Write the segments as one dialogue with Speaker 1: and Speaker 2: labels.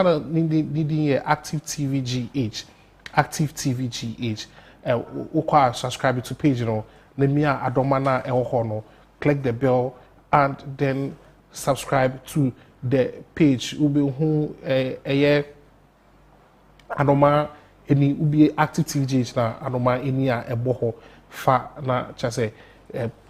Speaker 1: needing active TVGH, active TVGH. Ukwa subscribe to page, you know. Lemia adomana ehono. Click the bell and then subscribe to the page. Ubi who anoma any ubi active TVGH na anoma any eboho fa na just say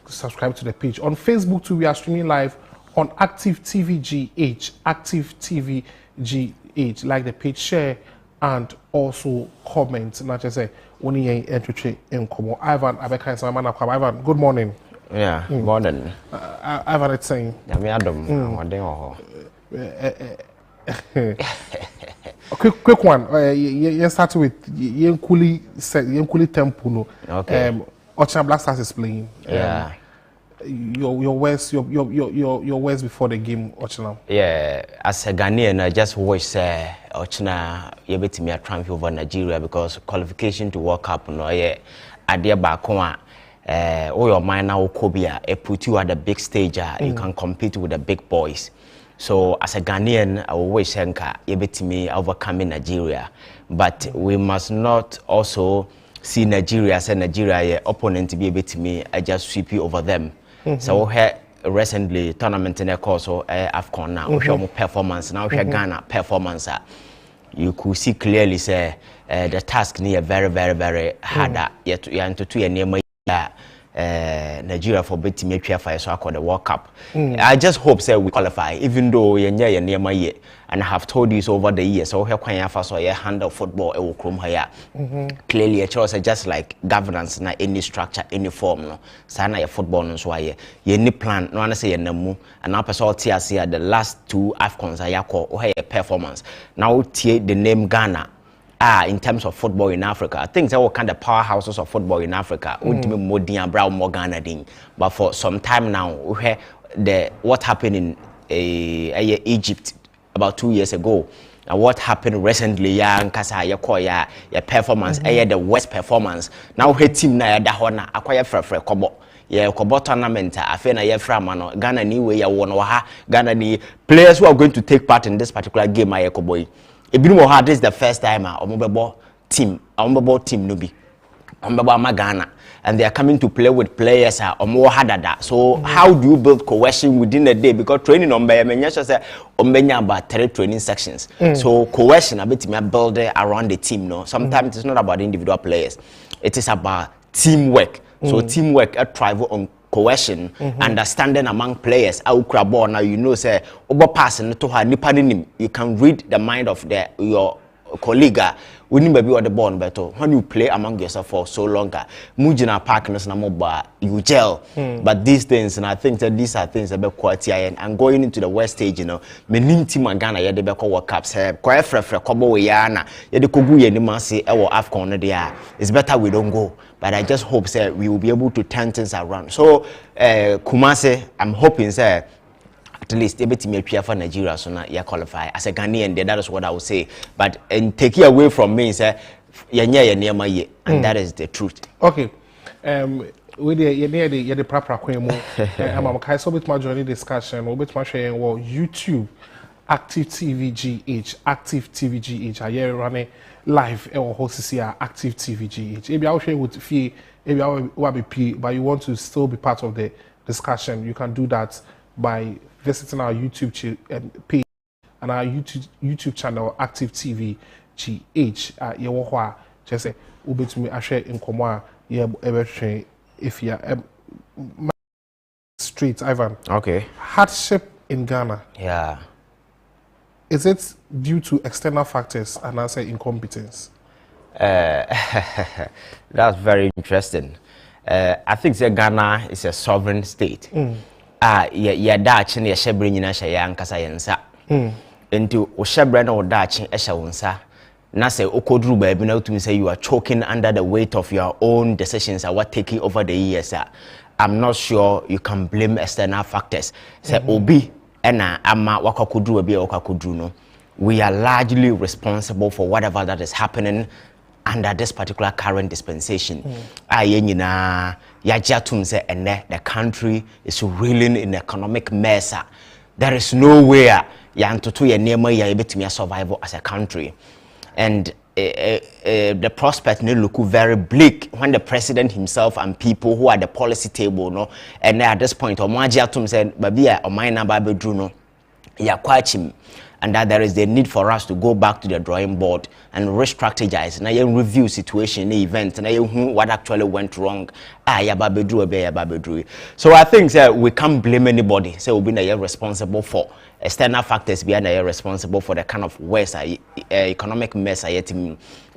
Speaker 1: subscribe to the page. On Facebook too, we are streaming live on Active TVGH, Active TVGH. Like the page, share, and also comment. Not just say only entry in common. Ivan, Ivan, good morning.
Speaker 2: Yeah, morning.
Speaker 1: Ivan, it's saying. Quick one. You start with Yenkuli Temple.
Speaker 2: Okay.
Speaker 1: Ocha Black Stars is playing.
Speaker 2: Yeah.
Speaker 1: Your words before the game, Ochina.
Speaker 2: Yeah, as a Ghanaian, I just wish Ochina you bet me a triumph over Nigeria because qualification to World Cup no yeah adia bakwa all your mind now Kobia it put you at the big stage you can compete with the big boys. So as a Ghanaian, I always think you bet me overcoming Nigeria, but we must not also see Nigeria as a Nigeria opponent to be able to me I just sweep you over them. So here recently tournament in a course or AFCON now show performance now Ghana performance you could see clearly say the task near very harder yet you into two near Nigeria for beating me for so the World Cup. I just hope say we qualify even though you near my year and I have told you so over the years so here can first so you handle football will come here clearly a choice just like governance na any structure any form no sana your football no so why you need plan no one say you namu and now person here the last two AFCONs are call or performance now tie the name Ghana in terms of football in Africa. I think there were kind of powerhouses of football in Africa. More Brown, more Ghana ding. But for some time now, we hear what happened in Egypt about 2 years ago. And what happened recently, your performance, the West performance. Now we team na da hona acquire frefre kobo. Yeah, kobo tournament. I feel na frama Ghana ni way Ghana ni players who are going to take part in this particular game. I koboy. This is the first time team no be Ghana and they are coming to play with players more harder. So how do you build cohesion within a day? Because training on about 3 training sections. So cohesion a bit build around the team. No, sometimes it's not about individual players. It is about teamwork. So teamwork thrive on cohesion, understanding among players. Now you know say over passing to her you can read the mind of your colleague. We need to be on the ball better when you play among yourself for so longer. Mujina partners na moba you gel. But these things and I think that these are things about quality and going into the West stage, you know, meaning team Ghana ya de beko World Cups quite frefre kobo we yana ya de kogu ye ni masi ewo AFCON there. It's better we don't go. But I just hope say we will be able to turn things around. So Kumase, I'm hoping say at least able to make for Nigeria so now you qualify as a Ghanaian. That is what I would say. But and take it away from me, say near my year, and that is the truth.
Speaker 1: Okay. We the proper kwemo. I'm okay. So with my journey discussion, we with my sharing YouTube Active TVGH, Active TVGH. I hear running live or host here Active TVGH. Maybe I'll share with fee. Maybe I will be but you want to still be part of the discussion. You can do that by visiting our YouTube page and our YouTube channel Active TV GH. Just say ube to me I share in common if you are straight Ivan.
Speaker 2: Okay.
Speaker 1: Hardship in Ghana.
Speaker 2: Yeah.
Speaker 1: Is it due to external factors and I say incompetence?
Speaker 2: That's very interesting. I think that Ghana is a sovereign state. Yeah, Dutch and your shebring in Asha Yankasa Yansa. Into Oshabran or Dutch and Eshawansa. Nase Okodru baby now to me say you are choking under the weight of your own decisions and what taking over the years. I'm not sure you can blame external factors. Say Obi ena ama wakakudru obi wakakudru no. We are largely responsible for whatever that is happening under this particular current dispensation. The country is reeling in economic mess. There is nowhere yantoto ye nneema ya betumi survive as a country. And the prospect may look very bleak when the president himself and people who are at the policy table, no, and at this point, Omaji Atum said, Babia or Mina Babedruno, Yakwachim, and that there is the need for us to go back to the drawing board and re-strategize, and I review situation, the event, and what actually went wrong. So I think that we can't blame anybody. So we'll be responsible for external factors, we are responsible for the kind of worse economic mess.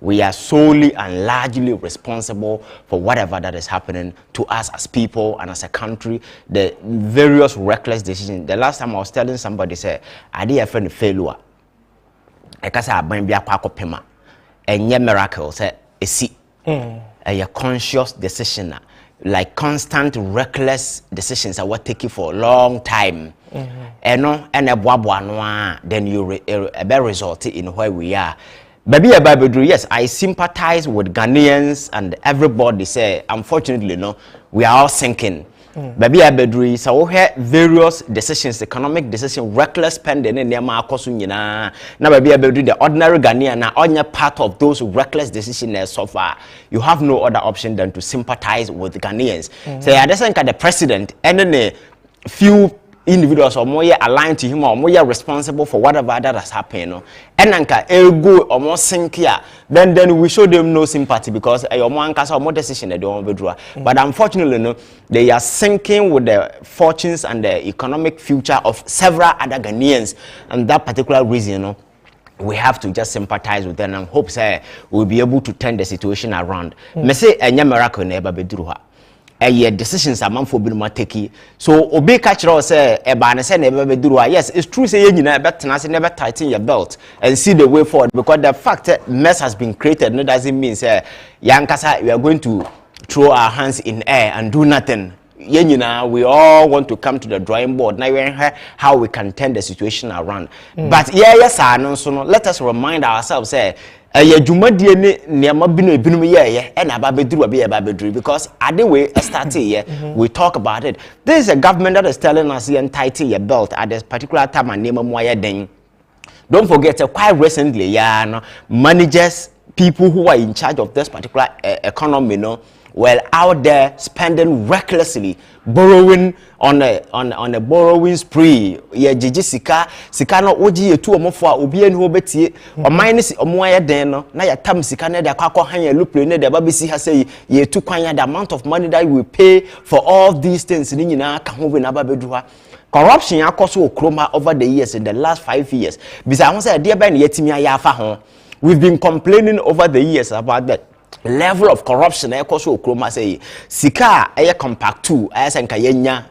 Speaker 2: We are solely and largely responsible for whatever that is happening to us as people and as a country. The various reckless decisions. The last time I was telling somebody, say, I did a friend failure. I can say I bring a pema, and yeah, miracle. Say, a conscious decision, like constant reckless decisions are what take you for a long time. And a boabwa then you a better result in where we are. Baby Babedru, yes, I sympathize with Ghanaians and everybody say, unfortunately, no, we are all sinking. Baby Babedru, so we have various decisions, economic decisions, reckless spending in Nema Kosunyina. Now, Baby Babedru, the ordinary Ghanaian, now only part of those reckless decisions so far. You have no other option than to sympathize with Ghanaians. So I just think the president and then a few individuals or more aligned to him or more responsible for whatever that has happened, no? And anka ego or more sink here, then we show them no sympathy because your man can more decision they don't withdraw. But unfortunately, no, they are sinking with the fortunes and the economic future of several other Ghanaians, and that particular reason, no, we have to just sympathize with them and hope say we'll be able to turn the situation around. Me say a miracle never be through her. Decisions a man for being take so obi catch us say eba ne say never be do. Yes, it's true say you never tighten your belt and see the way forward, because the fact that mess has been created no doesn't mean say yankasa we are going to throw our hands in air and do nothing. We all want to come to the drawing board now. We how we can turn the situation around. But yes, let us remind ourselves say jumadi ne niama binu ye and ababedru because at the way started here we talk about it. There is a government that is telling us and tighten your belt at this particular time and name then. Don't forget quite recently managers, people who are in charge of this particular economy, well out there spending recklessly, borrowing on a borrowing spree. Jiji sika no oji etu omofo a obi enu obetie o minus omoya den no na ya tam sika na de akwa han ya luple ne de babesi ha say ye tu kwan ya the amount of money that we pay for all these things ni nyina ka ho be na babedu ha. Corruption akoso okroma over the years, in the last 5 years. Bisa won say de ba na yetimi ayafa ho. We've been complaining over the years about that level of corruption. Akoso okroma say sika compact 2 asenka yenya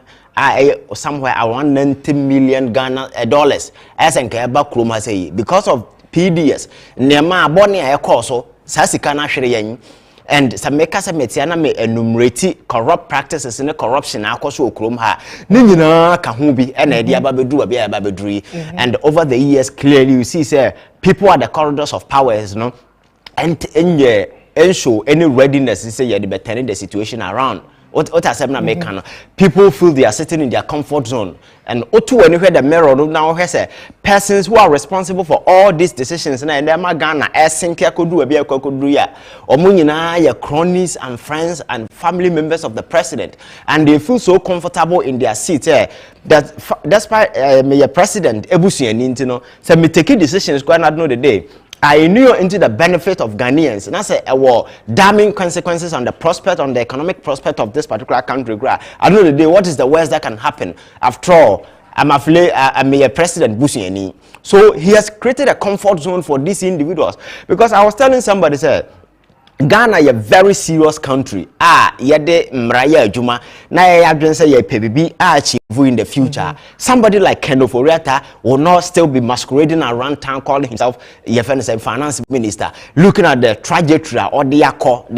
Speaker 2: somewhere around 90 million Ghana dollars asenka eba kroma say because of PDS nema abone akoso sa sika na hwere yen. And some makers metiana me enumerate corrupt practices in the corruption akoso okrom ha ni nyina ka ho bi na dia babedu ababedru. And over the years clearly you see say people at the corridors of powers and show any readiness say you be turning the situation around. What has happened? People feel they are sitting in their comfort zone, and when you hear the mirror now, say persons who are responsible for all these decisions and they're Ghana, your cronies and friends and family members of the president, and they feel so comfortable in their seat that despite your president Ebusi say me taking decisions quite not know the day. I knew into the benefit of Ghanaians, and I said, damning consequences on the prospect, on the economic prospect of this particular country. I know the day, what is the worst that can happen? After all, I'm a president Busiani. So he has created a comfort zone for these individuals. Because I was telling somebody, said, Ghana is a very serious country. Yede mraya juma na ya say ye PBB achieve in the future. Somebody like Kendo Foriata will not still be masquerading around town calling himself finance minister, looking at the trajectory or the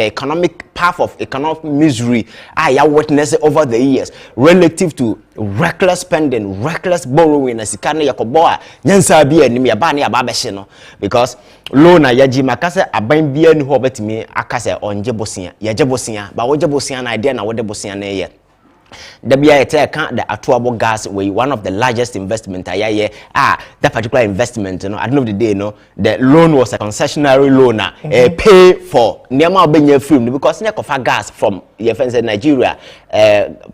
Speaker 2: economic path of economic misery I witnessed over the years relative to reckless spending, reckless borrowing as ikane yakoboa nyansa bi anim ya ba na ya ba behye no, because loan na yaji makase aban bia ni ho betimi akase onje bosia yaje bosia ba woje bosia na idea na wode bosia na ye Debia the Atuabo gas way, one of the largest investment that particular investment, you know, at the end of the day, you know, the loan was a concessionary loan, pay for Niama Benye film because Nekofa gas from your friends in Nigeria,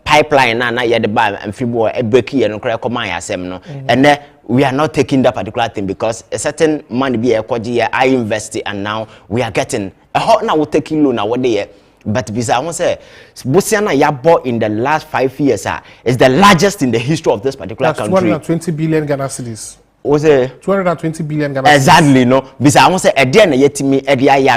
Speaker 2: pipeline and the bar and Fibo a breaky and Krakomaya semino, and then we are not taking that particular thing because a certain money be a quadria I invested and now we are getting a hot now we're taking loan what day. But because I want to say, Bosiana Yabo in the last 5 years is the largest in the history of this particular country.
Speaker 1: 220 billion Ghana cedis.
Speaker 2: Was it
Speaker 1: 220 billion Ghana cedis?
Speaker 2: Exactly, no. Because I want to say, at the end of me,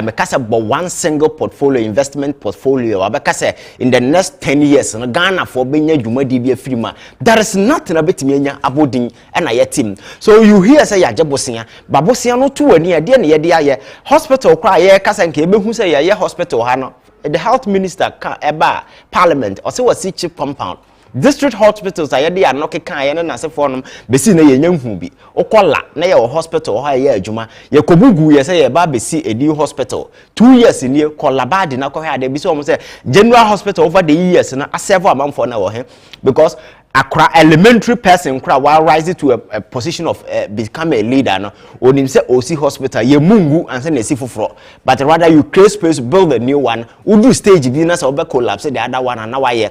Speaker 2: because about one single portfolio, investment portfolio, because in the next 10 years, Ghana for being a Jumadi Frima, there is nothing about me about and I team. So you hear say, Jabosia, Babosiano too, and near the end, hospital cry, Casan Kebe, who say, hospital, Hano. The health minister eba parliament or say was chief compound district hospitals are there no ke kan ye na se for no besi na ye nyanhu bi okola na ye hospital ha ye adwuma ye kobugu ye say ye ba besi edi hospital 2 years ni kola bad na ko ha de bi so say general hospital over the years na aserve amamfo na wo he because akra elementary person kra while rise to a position of become a leader no onim say osi hospital ye mungu and say na si foforo but rather you create space build a new one udu stage bi na say obe collapse the other one and now why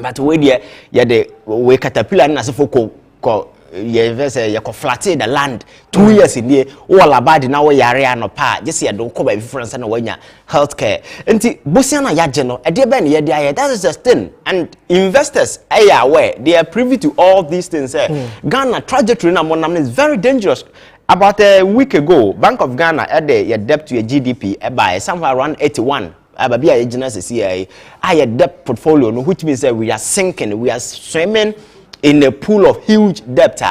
Speaker 2: but we there ye the we caterpillar na say foko ye say ye ko flatte the land 2 years in there all about na we yare no pa just ye don ko ba difference na wanya healthcare enti bosiana ya je no e de be na ye de aye that is the thing and investors are aware they are privy to all these things Ghana trajectory na monam is very dangerous. About a week ago Bank of Ghana had a debt to a GDP by somewhere around 81 ababia agency CIEI a debt portfolio no which means that we are sinking, we are swimming in a pool of huge debt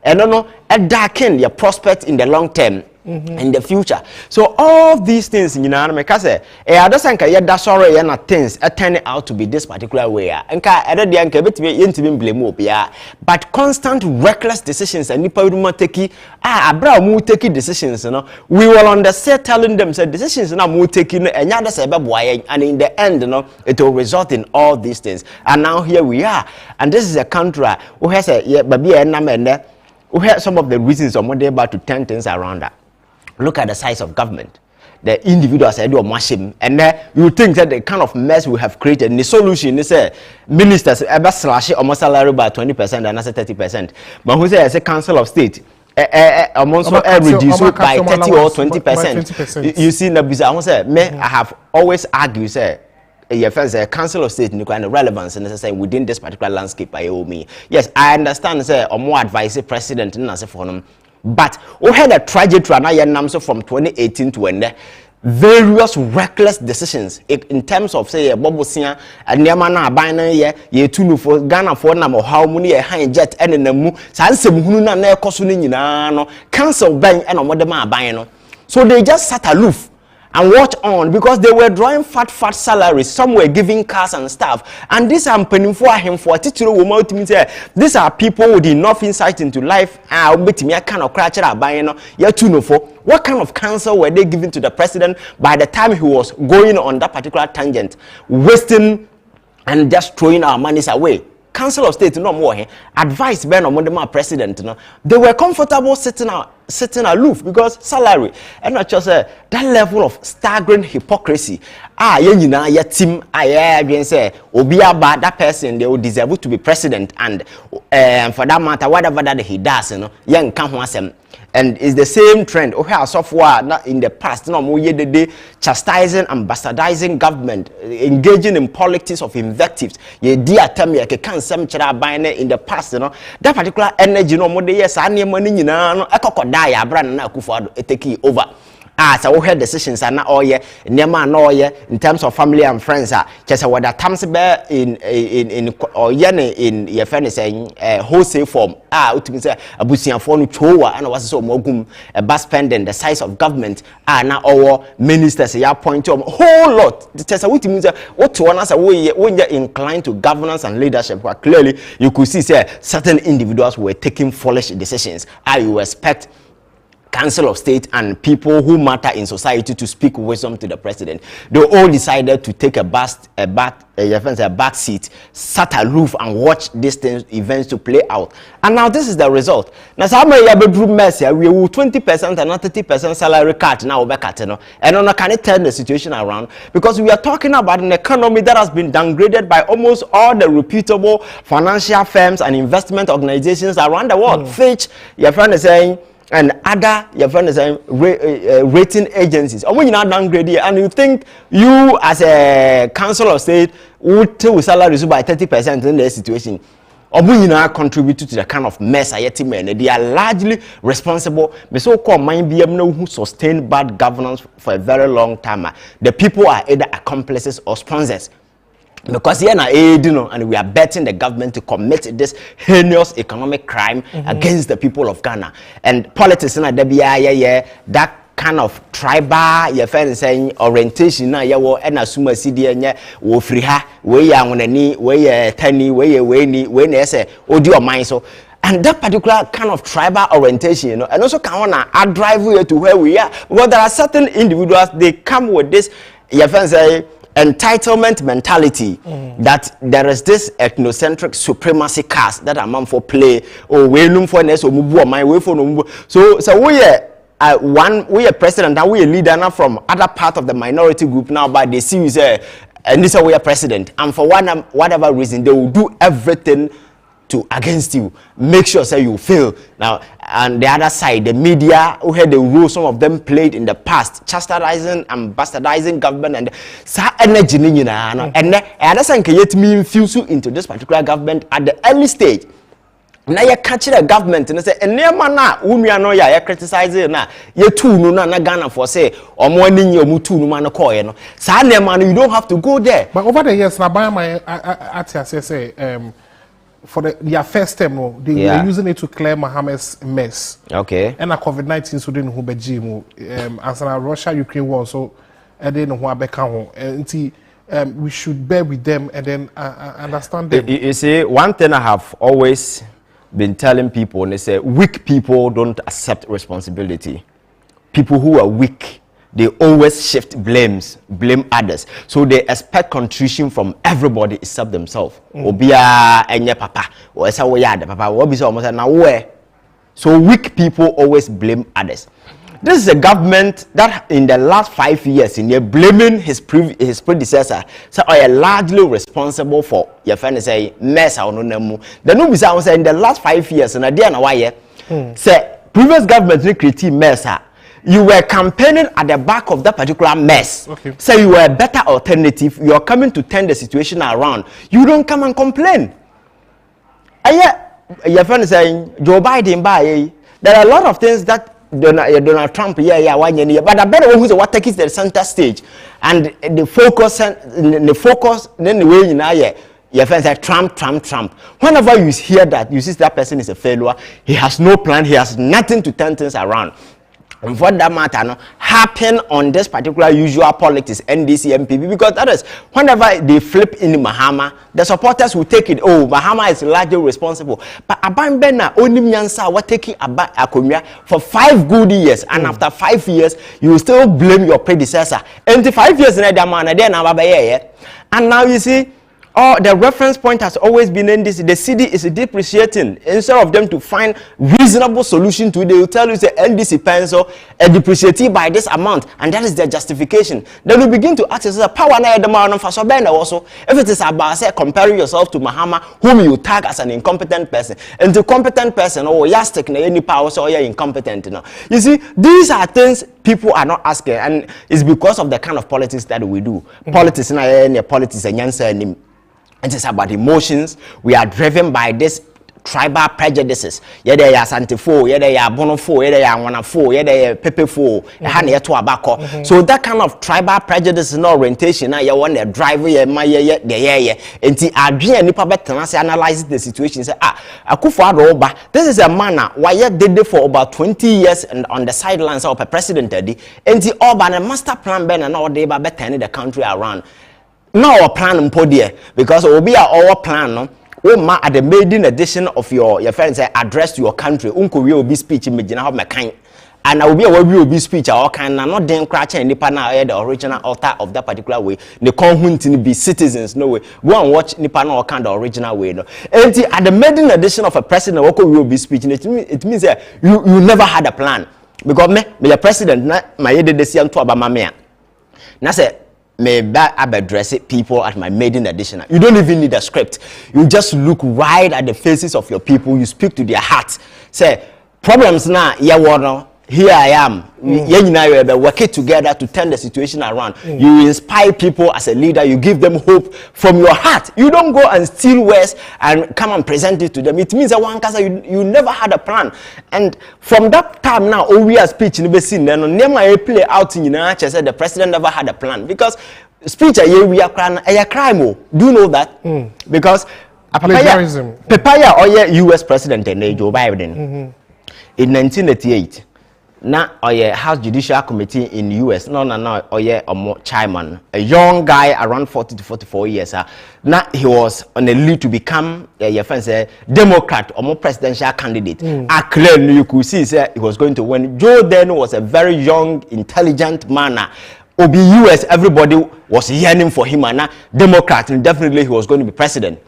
Speaker 2: and no darken your prospect in the long term in the future. So all these things you know because adosanka ye da sorry na things turn out to be this particular way nka edede nka betime yentime blame obia but constant reckless decisions and nipa would take abra mu take decisions no we will understand telling them say decisions na mu take no enya da say beboa and in the end no it will result in all these things and now here we are and this is a country who has a baby na mende who has some of the reasons of what they about to turn things around that. Look at the size of government. The individuals I do a machine, and you think that the kind of mess we have created. And the solution is ministers ever slash almost salary by 20% and another 30%. But who say as a council of state, almost reduce by 30 or 20%. You see, I have always argued, say. A council of state and relevance and say within this particular landscape by me. Yes, I understand say or more advice president and as for them. But we had a trajectory from 2018 to end various reckless decisions in terms of say Bobosia and Yamana Bina ye tunu for Ghana for nam or how many a high jet and in the mu Sansem Huna ne Kosunin no council bank and a modema bino. So they just sat aloof and watch on because they were drawing fat salaries. Some were giving cars and stuff. And these are penning for him for titular woman to me say these are people with enough insight into life. I'll bet me a kind of cratcher buying yet to know for what kind of counsel were they giving to the president by the time he was going on that particular tangent, wasting and just throwing our monies away. Council of State no more advice Ben on the president no they were comfortable sitting aloof because salary and not just that level of staggering hypocrisy ye team again say obia bad that person they will deserve to be president and for that matter whatever that he does you know yen kan ho asem. And it's the same trend. Okay, software in the past, no more day chastising and bastardizing government, engaging in politics of invectives. Ye dear tell me I can't some buying in the past, you know. That particular energy, no more yes, I need money, you know, I could die, I brand na kufa take over. So we had decisions and not all year, never no year in terms of family and friends. Just what that comes bear in or in your friend saying wholesale form. We say a busian phone chowa and was so mogum a bus spending the size of government. Now our ministers ya point to a whole lot. Just what means what to us when you're inclined to governance and leadership. Clearly, you could see say certain individuals were taking foolish decisions. You expect Council of State and people who matter in society to speak wisdom to the president. They all decided to take a back seat, sat aloof and watch these events to play out. And now this is the result. Now some bedroom mess here, we will 20% and not 30% salary cut now and on can it turn the situation around, because we are talking about an economy that has been downgraded by almost all the reputable financial firms and investment organizations around the world. Fitch, your friend is saying, and other your friend is saying rating agencies. Or when you're not downgraded, and you think you as a council of state would take salaries by 30% in their situation, or when you not contribute to the kind of mess I men, they are largely responsible. The so-called mind BM who sustain bad governance for a very long time. The people are either accomplices or sponsors. Because here now, and we are betting the government to commit this heinous economic crime against the people of Ghana. And politics in that kind of tribal, your friend saying orientation now, and assume a CD wo free ha, where you on any, where you tiny, where you when they say, audio mind so. And that particular kind of tribal orientation, and also can I drive you to where we are. Because there are certain individuals, they come with this, your friend say, entitlement mentality that there is this ethnocentric supremacy cast that a man for play or we no for ness or mubu my way for no. So we are president and we a leader now from other part of the minority group now, but they see you say and this is we are president, and for whatever reason they will do everything to against you, make sure say you fail. Now on the other side, the media who had the role some of them played in the past, chastising and bastardizing government and energy and that's yet me infuse you into this particular government at the early stage. Now you catch the government and say and near mana whom you know you criticize na you too no na Ghana for say or morning you mutu no man call no sa man you don't have to go there.
Speaker 1: But over the years now by my say for their first term, no, they were using it to clear Mohammed's mess.
Speaker 2: Okay.
Speaker 1: And a COVID-19 so didn't who be as a Russia-Ukraine war, so and then who and we should bear with them and then understand them.
Speaker 2: You see, one thing I have always been telling people, and they say weak people don't accept responsibility. People who are weak, they always blame others. So they expect contribution from everybody except themselves. Obia enye papa, or esa we yada papa, obi so almost na where. So weak people always blame others. This is a government that in the last 5 years, in blaming his predecessor, so are largely responsible for your friend say mess or no nemu. The no bisa say in the last 5 years, and idea na why say previous government create mess. You were campaigning at the back of that particular mess.
Speaker 1: Okay.
Speaker 2: So you were a better alternative. You are coming to turn the situation around. You don't come and complain. And yet, your friend is saying, Joe Biden, there are a lot of things that Donald Trump, but I better who's what takes the center stage. And the focus, then the way you know, your friends say Trump. Whenever you hear that, you see that person is a failure. He has no plan. He has nothing to turn things around. And for that matter, no, happen on this particular usual politics, NDC, MPP, because that is, whenever they flip in Mahama, the supporters will take it. Oh, Mahama is largely responsible. But Abambena, only Nyansa, what taking about Akumia for 5 good years, and after 5 years, you will still blame your predecessor. And the 5 years in that man, and now you see, the reference point has always been in this. The city is depreciating. Instead of them to find reasonable solution to it, they will tell you the NDC pencil depreciating by this amount, and that is their justification. Then we begin to ask yourself, power na the man for so also. If it is about say comparing yourself to Mahama, whom you tag as an incompetent person, and the competent person, yastic na any power so you're incompetent. You see, these are things people are not asking, and it's because of the kind of politics that we do. Politics na any politics and yansa. It is about emotions. We are driven by this tribal prejudices. Yede ya santifo, yede ya bonofo, yede ya wanafo, yede ya pepefo, hane to abako. So that kind of tribal prejudice and orientation, you want to drive ye Enti adwene nipa betena say analyze the situation. Say Akufo-Addo, this is a man why ye did it for about 20 years and on the sidelines of a president. Enti Oba na master plan ben and all day ba betene the country around. No our plan mpodie because will be our plan no ma at the maiden edition of your friends address to your country unko we will be speech me gina how me kan and I will be a will be speech or can not then crash any partner the original author of that particular way. The conhunt be citizens no way. Go and watch Nipana or kind the original way. No. And at the maiden edition of a president will be speech, it means that you never had a plan. Because me the president my decision to Obama. Now say may address people at my maiden edition. You don't even need a script. You just look right at the faces of your people. You speak to their hearts. Say problems now. Here I am. We work together to turn the situation around. You inspire people as a leader. You give them hope from your heart. You don't go and steal words and come and present it to them. It means that one case you never had a plan. And from that time now, we are speech in the scene. Then play out in said the president never had a plan because speech we are a crime. Do you know that? Because Papaya or U.S. president and Joe Biden in 1988. Now, House Judicial Committee in the U.S. No, chairman, a young guy around 40 to 44 years. Now he was on the lead to become a Democrat or more presidential candidate. Clearly, you could see he was going to win. Joe then was a very young, intelligent man. Obi U.S. everybody was yearning for him, and Democrat, and definitely he was going to be president.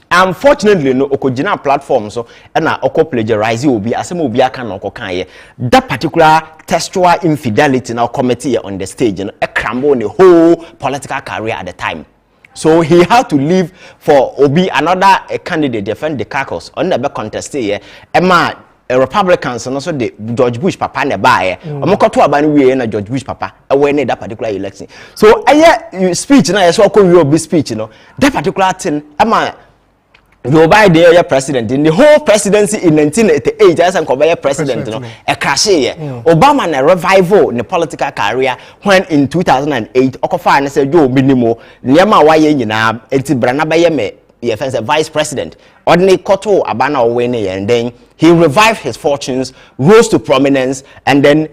Speaker 2: Unfortunately, no okojina platform so na oko plagiarize obi asem obi aka na okokan that particular textual infidelity now committee on the stage a cramble on the whole political career at the time. So he had to leave for obi another candidate defend the caucus on the contest here Emma Republicans and also the George Bush papa ne bae omokoto abani we na George Bush papa we that particular election. So speech na so ko we speech no that particular thing Emma Joe Biden your president in the whole presidency in 1988 as an president a crash here. Obama na revival in the political career when in 2008 Okofa and said Joe Minimo Niama Waye nyina enti brana baye me vice president ordinary koto abana owene and then he revived his fortunes, rose to prominence, and then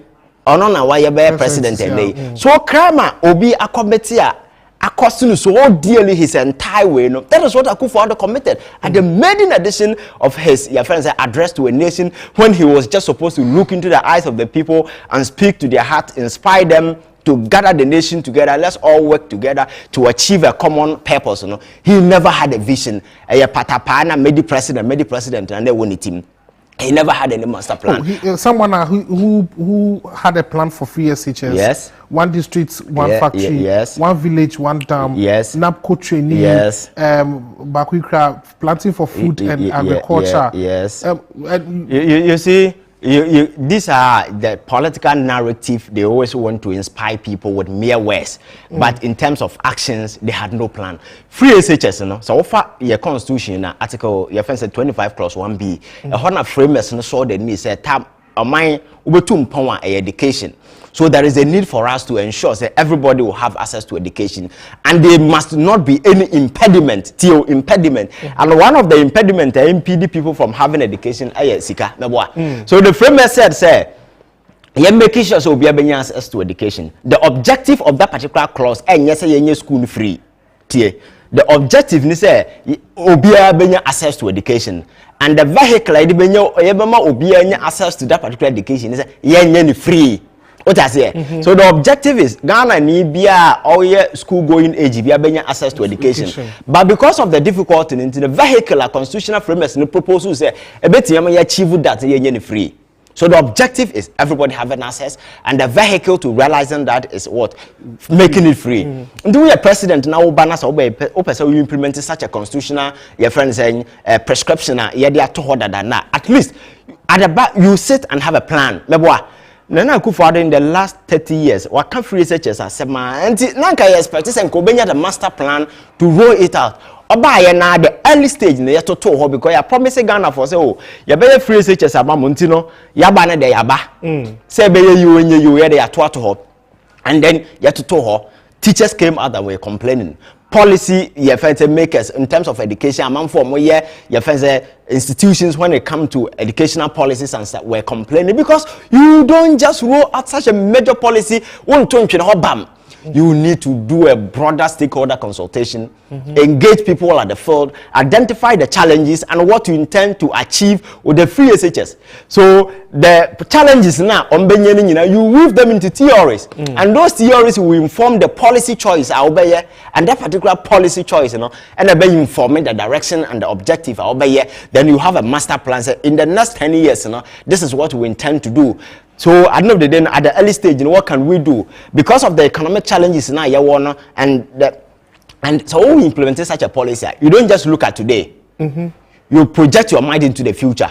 Speaker 2: onona waye be president and so krama obi akometia accosting so dearly his entire way. No, that is what Akufo-Addo committed at the maiden edition of his address to a nation when he was just supposed to look into the eyes of the people and speak to their hearts, inspire them to gather the nation together. Let's all work together to achieve a common purpose. You know, he never had a vision. Patapana made the president, and they won it him. He never had any master plan.
Speaker 1: Someone who had a plan for 3 SHS.
Speaker 2: Yes.
Speaker 1: One district, one factory.
Speaker 2: Yes.
Speaker 1: One village, one dam.
Speaker 2: Yes.
Speaker 1: NAPCO training.
Speaker 2: Yes.
Speaker 1: Bakwikra planting for food and agriculture.
Speaker 2: Yes. You see, these are the political narrative. They always want to inspire people with mere words, but in terms of actions, they had no plan. Free SHS, you know. So far, your constitution, article, your friend said 25 clause 1B. A hundred framers saw the need said, "Tam, a mind ubetum power education." So there is a need for us to ensure that everybody will have access to education, and there must not be any impediment. And one of the impediment that impede people from having education is sika. So the framework said, "Say, you making sure so be able access to education." The objective of that particular clause, and yes, you school free. The objective is say, obi able access to education, and the vehicle ide benyo oyebema obi access to that particular education is say free. What I say? So the objective is Ghana need be all school going age be access to education. But because of the difficulty into the vehicular constitutional framework no proposal say a bit achieve that free. So the objective is everybody having access, and the vehicle to realizing that is what? Making it free. Do we a president now banners or you implement such a constitutional your friend saying prescription they are told than that. At least at the back you sit and have a plan. Nana Akufo-Addo in the last 30 years, what can free researchers are said, and Nanka expect and Kobenya the master plan to roll it out. Oba na the early stage in the year to toho because you promise Ghana for say, oh, you better free researchers about Montino, Yabana de Yaba. Say, be you when you were there to ho, and then you to toho. Teachers came out and were complaining. Policy makers in terms of education among for more institutions when it comes to educational policies and stuff were complaining because you don't just roll out such a major policy one to bam. you need to do a broader stakeholder consultation, engage people at the field, identify the challenges and what you intend to achieve with the free SHS. So the challenges now, you weave them into theories, and those theories will inform the policy choice, and that particular policy choice, and then informing the direction and the objective, then you have a master plan. So in the next 10 years, this is what we intend to do. So at the end of the day, at the early stage, what can we do? Because of the economic challenges now, and so when we implement such a policy, you don't just look at today. You project your mind into the future.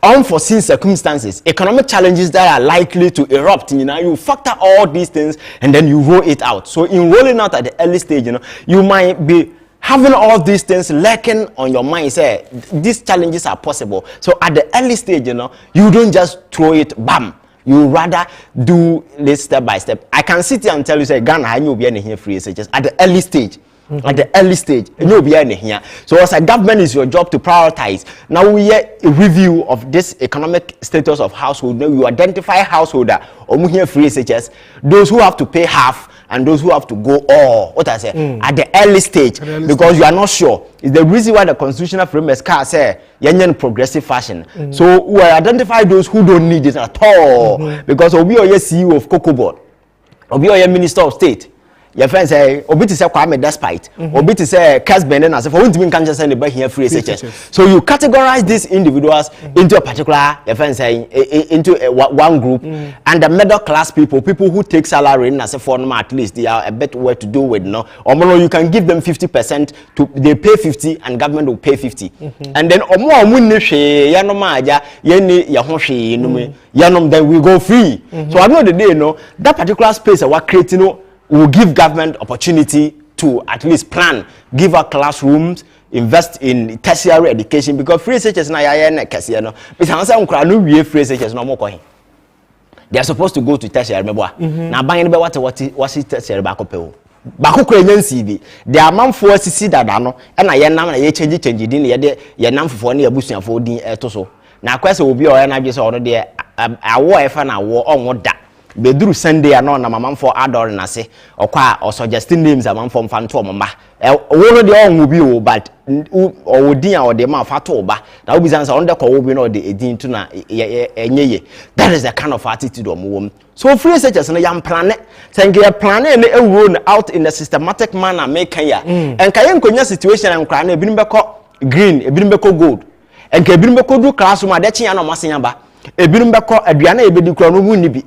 Speaker 2: Unforeseen circumstances, economic challenges that are likely to erupt, you factor all these things and then you roll it out. So in rolling out at the early stage, you might be having all these things lurking on your mind, say these challenges are possible. So at the early stage, you don't just throw it, bam. You rather do this step by step. I can sit here and tell you, say, Ghana, I know be any here free SHS at the early stage. At the early stage, you'll be any here. So as a government, is your job to prioritize. Now we get a review of this economic status of household. Now you identify householder or here free SHS, those who have to pay half and those who have to go all. What I say at the early stage, because you are not sure. It's the reason why the constitutional framework say in progressive fashion. So we identify those who don't need it at all, because Obi or CEO of Cocoa Board, Obi or Minister of State. Your friend say, Obi to say Kwame despite, Obi to say Cas Benden as if I wouldn't can just send the here free SHS. So you categorize these individuals into a particular, your friend saying, into one group, and the middle class people who take salary in as a form at least they are a bit what to do with, no, or more you can give them 50% to they pay 50 and government will pay 50, and then or more yanoma yanom then we go free. So I know the day, that particular space we're creating, will give government opportunity to at least plan, give our classrooms, invest in tertiary education, because free SHS na free SHS no more. They are supposed to go to tertiary. Now buying what is tertiary back up. Baku CV. There are man for see that and I am change din ye nam for near bushing for din etoso. Now question will be or energy or there a war if an war on what that. Bedru Sunday and on a man for ador na se or suggesting names a man from Phantom. One of the own will be but or dear or the man fatoba. That will be answer on the call or the edin to na that is the kind of attitude of woman. So free SHS and a young planet, thank you a planet and run out in a systematic manner make Kenya. And Kayan Konya situation and crying a Bimbeko green, a Bimbeko gold. And Kabimbeko do classroom at Dechi and Masinaba. A Bimbeko Adriana Ebedi Krono.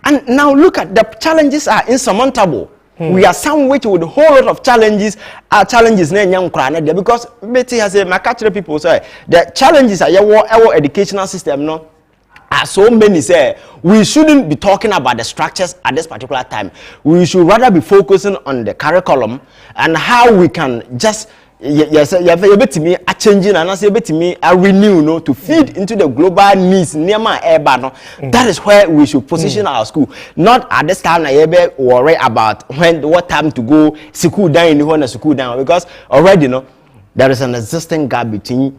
Speaker 2: And now look at the challenges are insurmountable. We are somewhere with a whole lot of challenges. Our challenges because Betty has a macature people say the challenges are our educational system no are so many say we shouldn't be talking about the structures at this particular time. We should rather be focusing on the curriculum and how we can just me a changing and I say me a renew to feed into the global needs near my that is where we should position our school. Not at this time I worry about what time to go school down when a school down, because already there is an existing gap between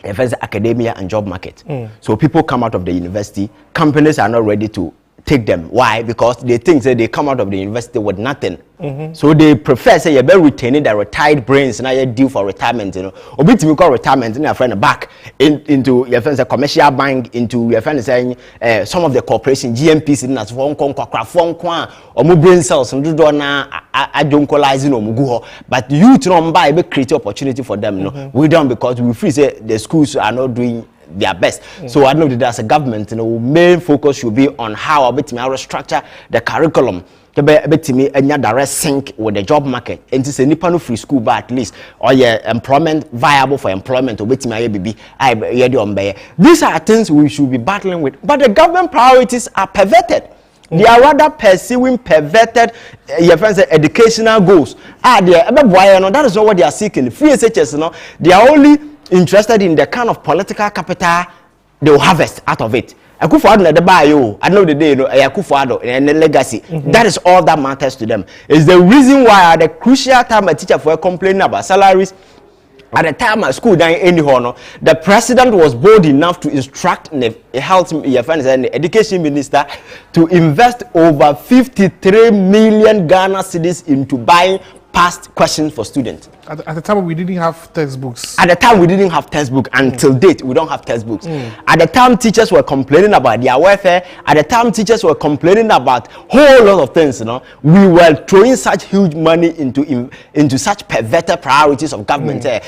Speaker 2: academia and job market. So people come out of the university, companies are not ready to take them. Why? Because they think that they come out of the university with nothing. So they prefer say you're retaining the retired brains and now you're due for retirement. Or bit we call retirement in your friend back into your friends a commercial bank, into your friend saying some of the corporation GMPs in as phone or more brain cells and do na adoncolizing or muguho. But you to buy a create opportunity for them. We don't, because we free say the schools are not doing their best. So I know that as a government, main focus should be on how I restructure the curriculum to be a direct sync with the job market. And to say nipa no free school, but at least or your employment viable for employment or these are things we should be battling with. But the government priorities are perverted. They are rather pursuing perverted your friends educational goals. That is not what they are seeking. Free SHS, they are only interested in the kind of political capital they will harvest out of it. Akufo-Addo the buy you. I know the day Akufo-Addo and the legacy. That is all that matters to them. It's the reason why at the crucial time a teacher for complaining about salaries At the time at school down in Hono, the president was bold enough to instruct the health and the education minister to invest over 53 million Ghana cedis into buying past questions for students.
Speaker 1: At the time, we didn't have textbooks.
Speaker 2: At the time, we didn't have textbooks. Until date, we don't have textbooks. At the time, teachers were complaining about their welfare. At the time, teachers were complaining about whole lot of things. You know, we were throwing such huge money into such perverted priorities of government. Na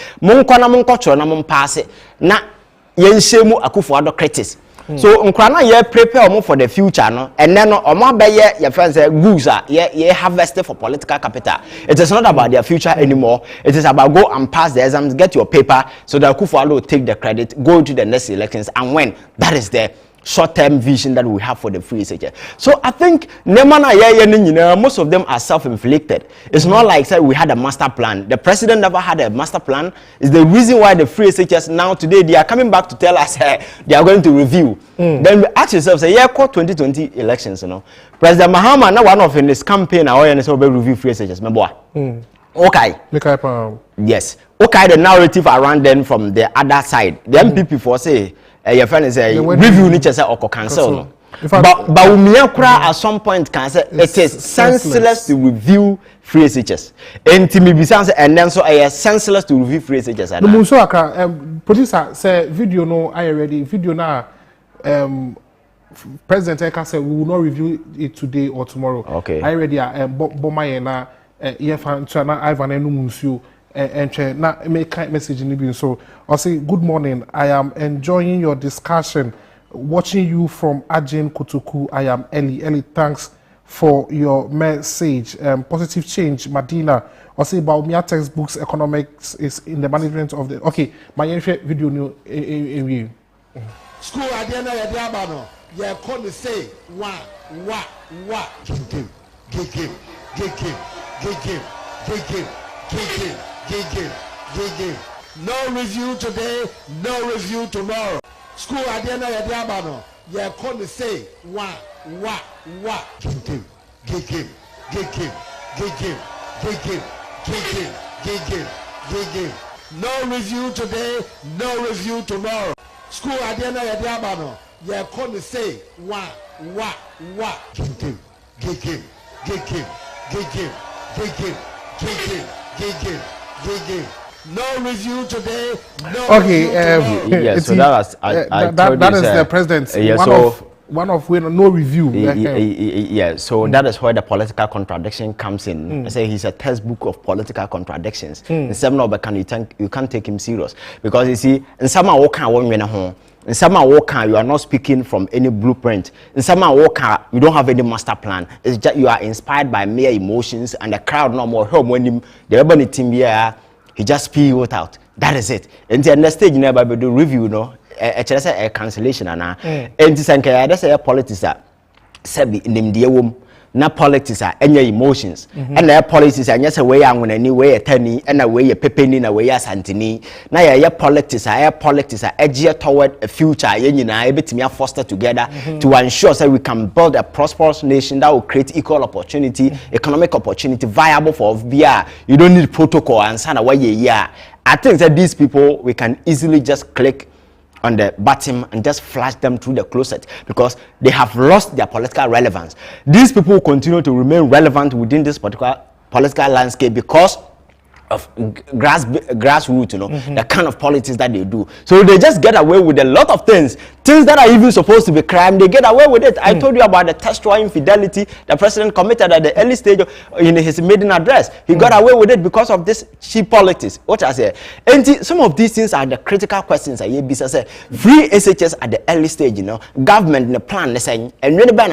Speaker 2: yenshemu Akufo-Addo critics. So Nkrana ye prepare for the future, no, and then your friends goods ye harvested for political capital. It is not about their future anymore. It is about go and pass the exams, get your paper, so that Akufo-Addo will take the credit, go to the next elections, and when that is the short-term vision that we have for the free researchers. So I think most of them are self-inflicted. It's not like say we had a master plan. The president never had a master plan. It's the reason why the free researchers now today they are coming back to tell us they are going to review. Then we ask yourself, say, 2020 elections, you know. President Mahama now one of in his campaign will review free researchers. Remember? Okay. Yes. Okay, the narrative around them from the other side. The MPP for say your friend is a review nature or cancel. No? But at some point can say it is senseless to review free researchers. And then so I senseless to review free researchers.
Speaker 1: No Musoaka producer say video no I already video now President Eka said we will not review it today or tomorrow.
Speaker 2: Okay.
Speaker 1: I already Bomayena Yefan Ivan Enumusu and na make message in Libyan. So I'll say good morning. I am enjoying your discussion. Watching you from Ajin Kutuku. I am Ellie. Ellie, thanks for your message. Positive change, Madina. I'll say about Mia textbooks, economics is in the management of the my video new in
Speaker 3: school at the end of the day, you call say no review today, no review tomorrow. School at the end of the day, you call say no review today, no review tomorrow. School at the end of the day, you call say no review today. No
Speaker 1: okay.
Speaker 2: So that was
Speaker 1: that is the president's one of no review.
Speaker 2: Yeah. So that is where the political contradiction comes in. I say he's a textbook of political contradictions. In some of you can't take him serious because you see in some in some you are not speaking from any blueprint. In some you don't have any master plan. It's just you are inspired by mere emotions and the crowd no more home when the urban team here he just spew it out. That is it. And the next stage never do review no a cancellation and this a politics sabi in na politics any emotions and the politics and yes way I'm any way a tenny and a way a pepeni na way a santini na ya politics edge toward a future yenina foster together to ensure that we can build a prosperous nation that will create equal opportunity, economic opportunity viable for BR. You don't need protocol and sana way I think that these people we can easily just click on the bottom and just flash them through the closet because they have lost their political relevance. These people will continue to remain relevant within this particular political landscape because of grassroots, you know, the kind of politics that they do. So they just get away with a lot of things that are even supposed to be crime. They get away with it. I told you about the textual infidelity the president committed at the early stage in his maiden address. He got away with it because of this cheap politics. What I say, and some of these things are the critical questions. I say free SHS at the early stage, you know, government in the plan, saying, and really ban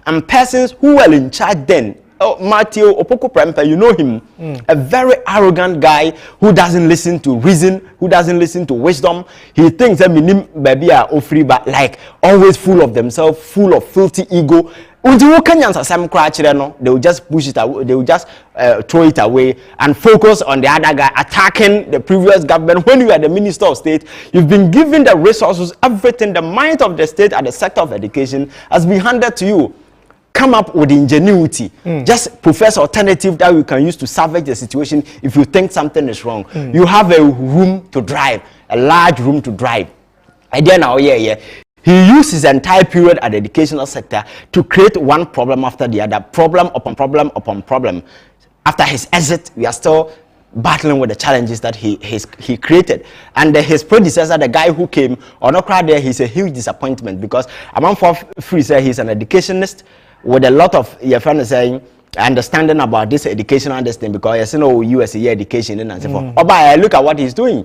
Speaker 2: and persons who were in charge then. Oh, Matthew Opoko Prempe, you know him, a very arrogant guy who doesn't listen to reason, who doesn't listen to wisdom. He thinks that minim baby are free, but like always full of themselves, full of filthy ego. They will just push it away, they will just throw it away and focus on the other guy attacking the previous government. When you are the minister of state, you've been given the resources, everything, the might of the state and the sector of education has been handed to you. come up with ingenuity. Just profess alternative that we can use to salvage the situation if you think something is wrong. You have a room to drive, a large room to drive. And then now, he used his entire period at the educational sector to create one problem after the other, problem upon problem upon problem. After his exit, we are still battling with the challenges that he created. And his predecessor, the guy who came, or not crowd there, he's a huge disappointment because among for free say he's an educationist with a lot of your friends saying understanding about this educational thing because you know US education and so forth. But look at what he's doing.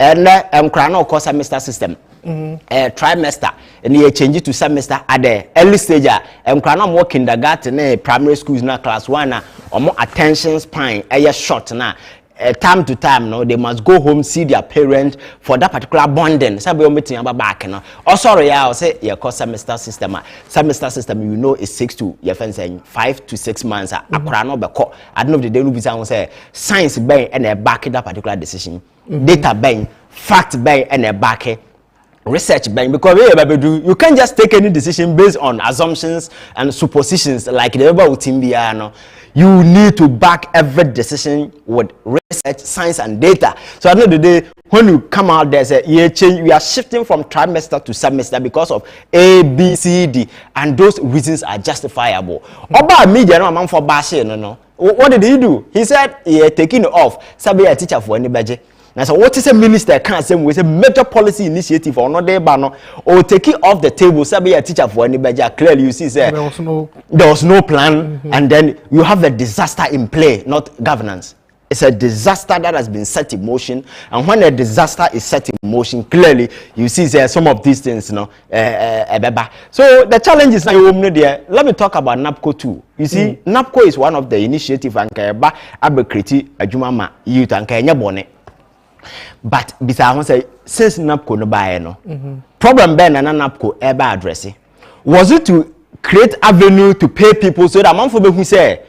Speaker 2: And crown course semester system. Trimester and he change it to semester at the early stage and crown more kindergarten primary schools now class 1 or more attention span short now. Time to time, no, they must go home see their parent for that particular bonding. Sabi o meeting about back, no. Oh, sorry, I'll say your course semester system. Semester system, you know, is 6 to your friend saying 5 to 6 months. Akura no beko. I don't know if the day will be say science bang and a back that particular decision. Data bang, fact bang and a back. Research bang because you can't just take any decision based on assumptions and suppositions like the about no. You need to back every decision with research, science, and data. So at the end of the day, when you come out there, say change, we are shifting from trimester to semester because of A, B, C, D, and those reasons are justifiable. About media, no man for bashing, no. What did he do? He said he taking it off. Sabi a teacher for any budget. Now, so what is a minister can't say with a major policy initiative or not there, banner or take it off the table? Sabi a teacher for any budget. Clearly, you see, there was no plan, and then you have a disaster in play, not governance. It's a disaster that has been set in motion, and when a disaster is set in motion, clearly you see there some of these things, you know. So the challenge is there. Let me talk about NAPCO too. You see, NAPCO is one of the initiative and Abekriti Ajumama youth and Kenya Bone. But besides, say since NAPCO no buy no problem ben na NAPCO ever address was it to create avenue to pay people so that man for be who say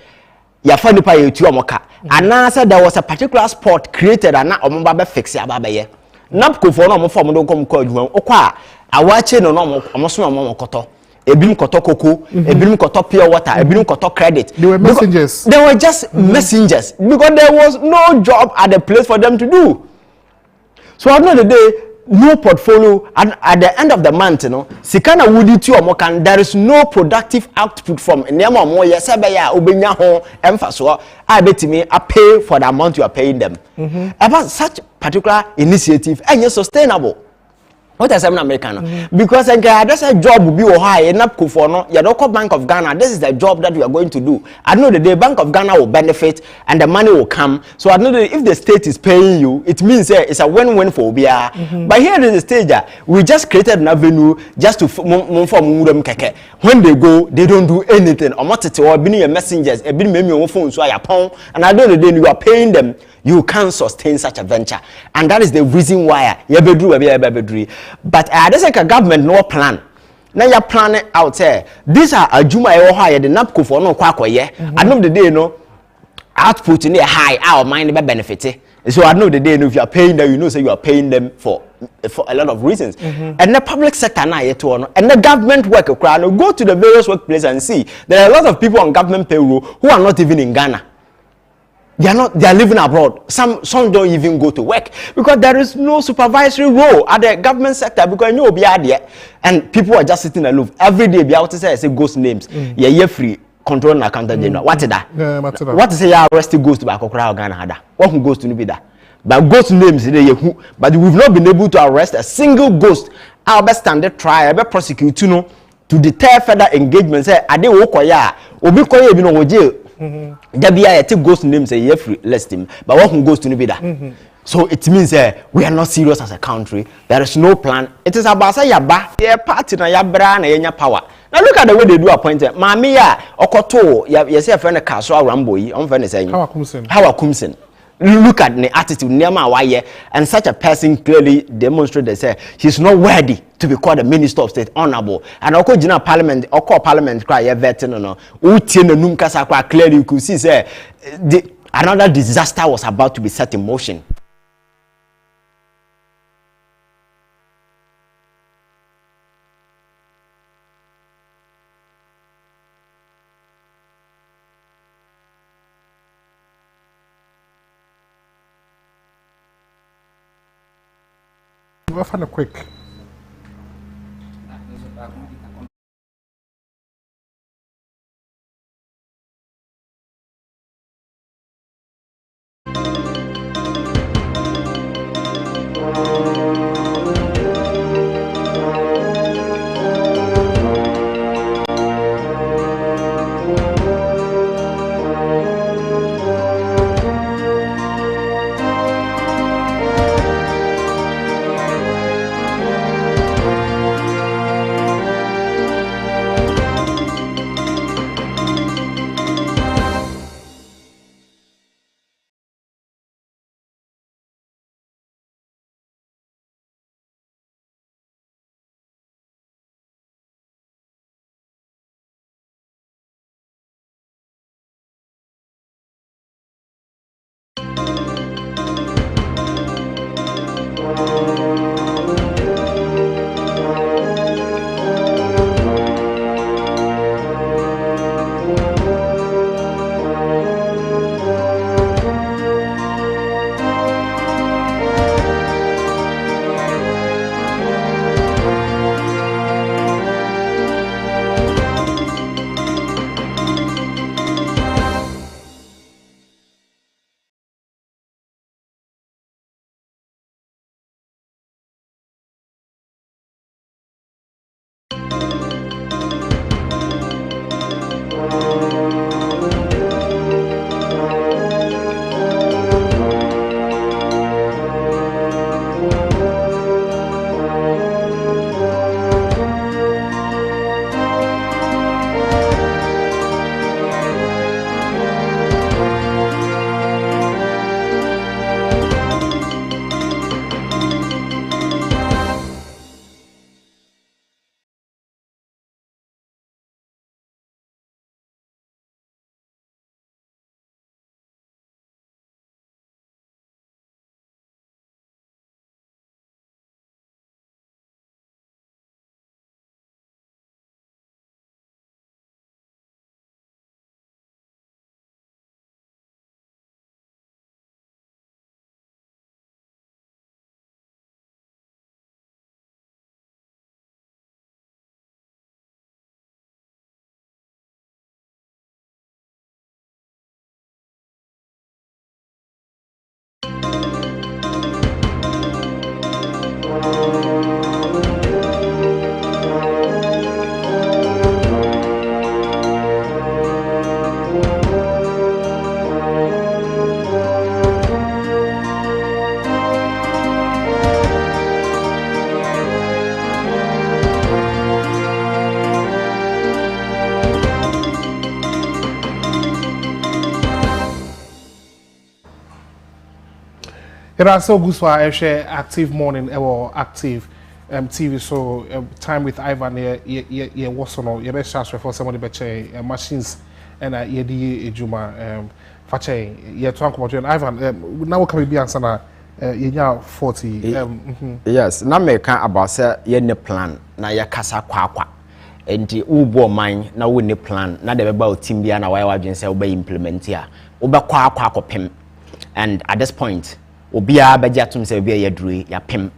Speaker 2: ya fa nipa ye tu omoka and say there was a particular sport created and na omba be fix ya ba ye NAPCO for no mo form do kom ko adwuma okwa awache no no mo so mo koto ebim koto koko ebim koto pure water ebim koto credit.
Speaker 1: They were messengers.
Speaker 2: They were just messengers because there was no job at the place for them to do. So at the end of the day, no portfolio, and at the end of the month, you know, Sikana woody to or mokan, there is no productive output from Nema more Yasabaya, Ubenya home, emphasis. I bet me, I pay for the amount you are paying them. About such particular initiative, and you're sustainable. What is American? Because that's a job will be high enough for no. You don't Bank of Ghana. This is the job that we are going to do. I know that the Bank of Ghana will benefit and the money will come. So I know that if the state is paying you, it means it's a win-win for OBR. But here in the stage, we just created an avenue just to form keke. When they go, they don't do anything. Or being messengers, being on phone, so I pound, and I know that then you are paying them. You can't sustain such a venture, and that is the reason why but there's like a government no plan. Now you're planning out there. These are a Juma higher the NAPCO for no quack. I know the day no output in the high our mind by benefit. So I know the day if you are paying them, you know, so you are paying them for a lot of reasons. And the public sector now yet and the government worker go to the various workplaces and see there are a lot of people on government payroll who are not even in Ghana. They are living abroad. Some don't even go to work because there is no supervisory role at the government sector because you know be there and people are just sitting aloof. Every day be out to say ghost names. Yeah, free control and accountant general. What is that? What is say arrest ghost back Okra Ghana? What who goes to be that? But ghost names but we've not been able to arrest a single ghost. I'll be standard trial, I'll be prosecute to deter further engagement. Say ade wo koya obi koya bi no jail. I take ghost names say free list him, but what goes to be that? So it means we are not serious as a country. There is no plan. It is about say yaba, yeah party na yabra na yenya power. Now look at the way they do appointment. Mami ya okoto ya say friend Kaswa Rambo yi, on friend saying how Kumsen. Look at the attitude Nema Waye, and such a person clearly demonstrated they say he's not worthy to be called a minister of state honorable. And Oko Jina Parliament, Oko Parliament cry a veteran no. Uti no numkasa kwa clearly you could see say another disaster was about to be set in motion.
Speaker 1: We'll find a quick. It also goes for active morning or active TV. So time with Ivan here was on your best chance for somebody better machines and ye ejuma fache ye talk about Ivan now can be answer na ye 40
Speaker 2: yes na me kan about say ye ne plan na ye kasa kwakwa enti ubo man na wo ne plan na de beba team bia na why wadwen say wo be implement ya wo be kwakwa akopem and at this point obia beja tum say obia yaduru ya pem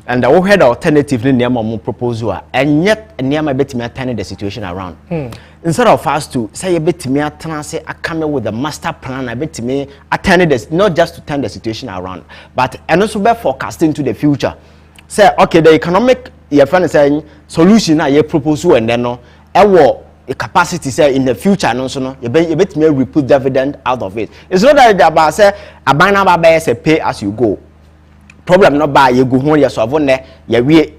Speaker 2: and I heard alternative ni near mo proposal and yet near my betimi turn the situation around instead of us to say betimi atana say I come with a master plan I betimi turn this not just to turn the situation around but and also be forecasting to the future say okay the economic your friend is saying solution na you proposal and then no a capacity say in the future no so no you bet me reap dividend out of it. It's not that about say abana baba say pay as you go. Problem not by you go home you solve on you we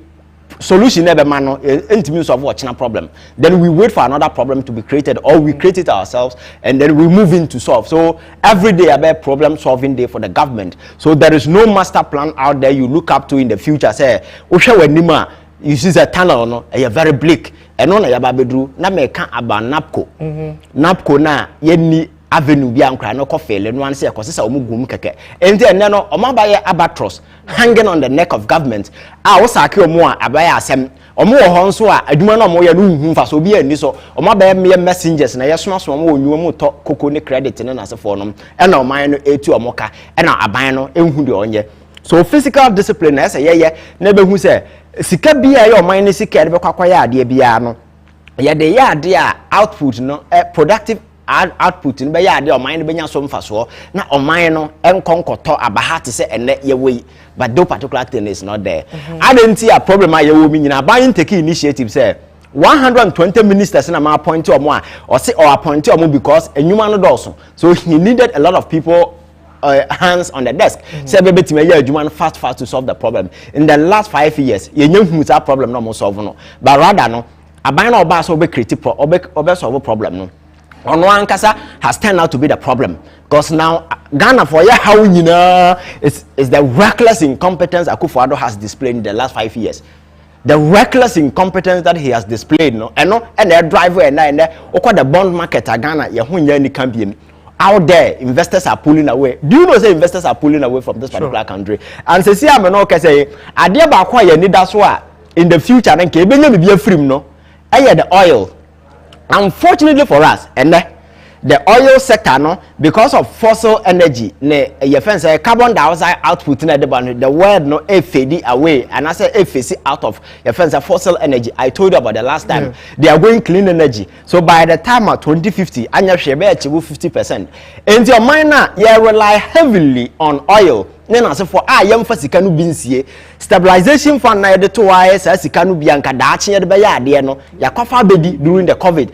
Speaker 2: solution never man no intimi solve watching a problem. Then we wait for another problem to be created or we create it ourselves and then we move in to solve. So every day about problem solving day for the government. So there is no master plan out there you look up to in the future say you see a tunnel no a very bleak and on ya babedru na me kan aba napco na yenni avenue bia nkra no kofele no an say ekosesa omugum keke enti enne no omabaye albatross hanging on the neck of government wo sake omo a abaye asem omo wo ho nso a aduma na omo ye no hu mfa so bi ani so omabaye me messengers na yesoma so omo onyu omo to koko ne credit ne na asefo no e na oman no etu omo ka e na aban no enhu de onye So physical discipline as a never who say sika bia your mind sika de bekwa kwaya ade bia no ye de ya ade a output no productive output no be ya ade o mind benya so mfaso na o mind no enkonkoto abaha te se ene ye we but that particular thing is not there. Adenti a problem a ye wo mi nyina buying take initiative say 120 ministers na ma appoint or more or say or appoint or because enyuma no doso, so he needed a lot of people hands on the desk. Say baby to me yeah fast to solve the problem. In the last 5 years you know who's that problem no more solve no, but rather no aban no ba so be create obe solve problem no ono ankasa has turned out to be the problem because now Ghana for yeah how is the reckless incompetence Akufo-Addo has displayed in the last 5 years. The reckless incompetence that he has displayed, no, and the driver and the bond market Ghana, you campaign out there, investors are pulling away. Do you know say investors are pulling away from this particular country? And say I'm no say idea ba kwa need that's why in the future then ke be free no. The oil. Unfortunately for us, and the oil sector no because of fossil energy ne your friends say carbon dioxide output in the world no fade away and I say face out of your friends fossil energy. I told you about the last time they are going clean energy, so by the time of 2050 anya share be achieve 50%. And your miner you rely heavily on oil. Nena se for yam fa sika no binsie stabilization fund na yede to why sa sika no bia nka daache yede be ya ade no yakwafa bedi during the covid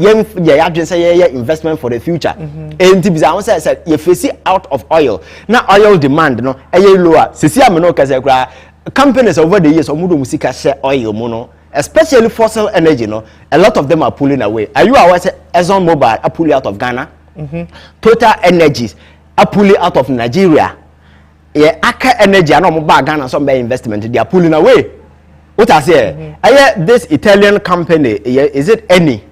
Speaker 2: yam ya adwen say ye investment for the future enti bisa won say you face out of oil na oil demand no lower sisi am no kase kra companies over the years omudo musika share oil mu no especially fossil energy no a lot of them are pulling away. Are you aware say ExxonMobil are pulling out of Ghana? Total Energies are pulling out of Nigeria. Yeah, Aka Energy and no Ghana some investment they are pulling away. What I say? This Italian company, is it any?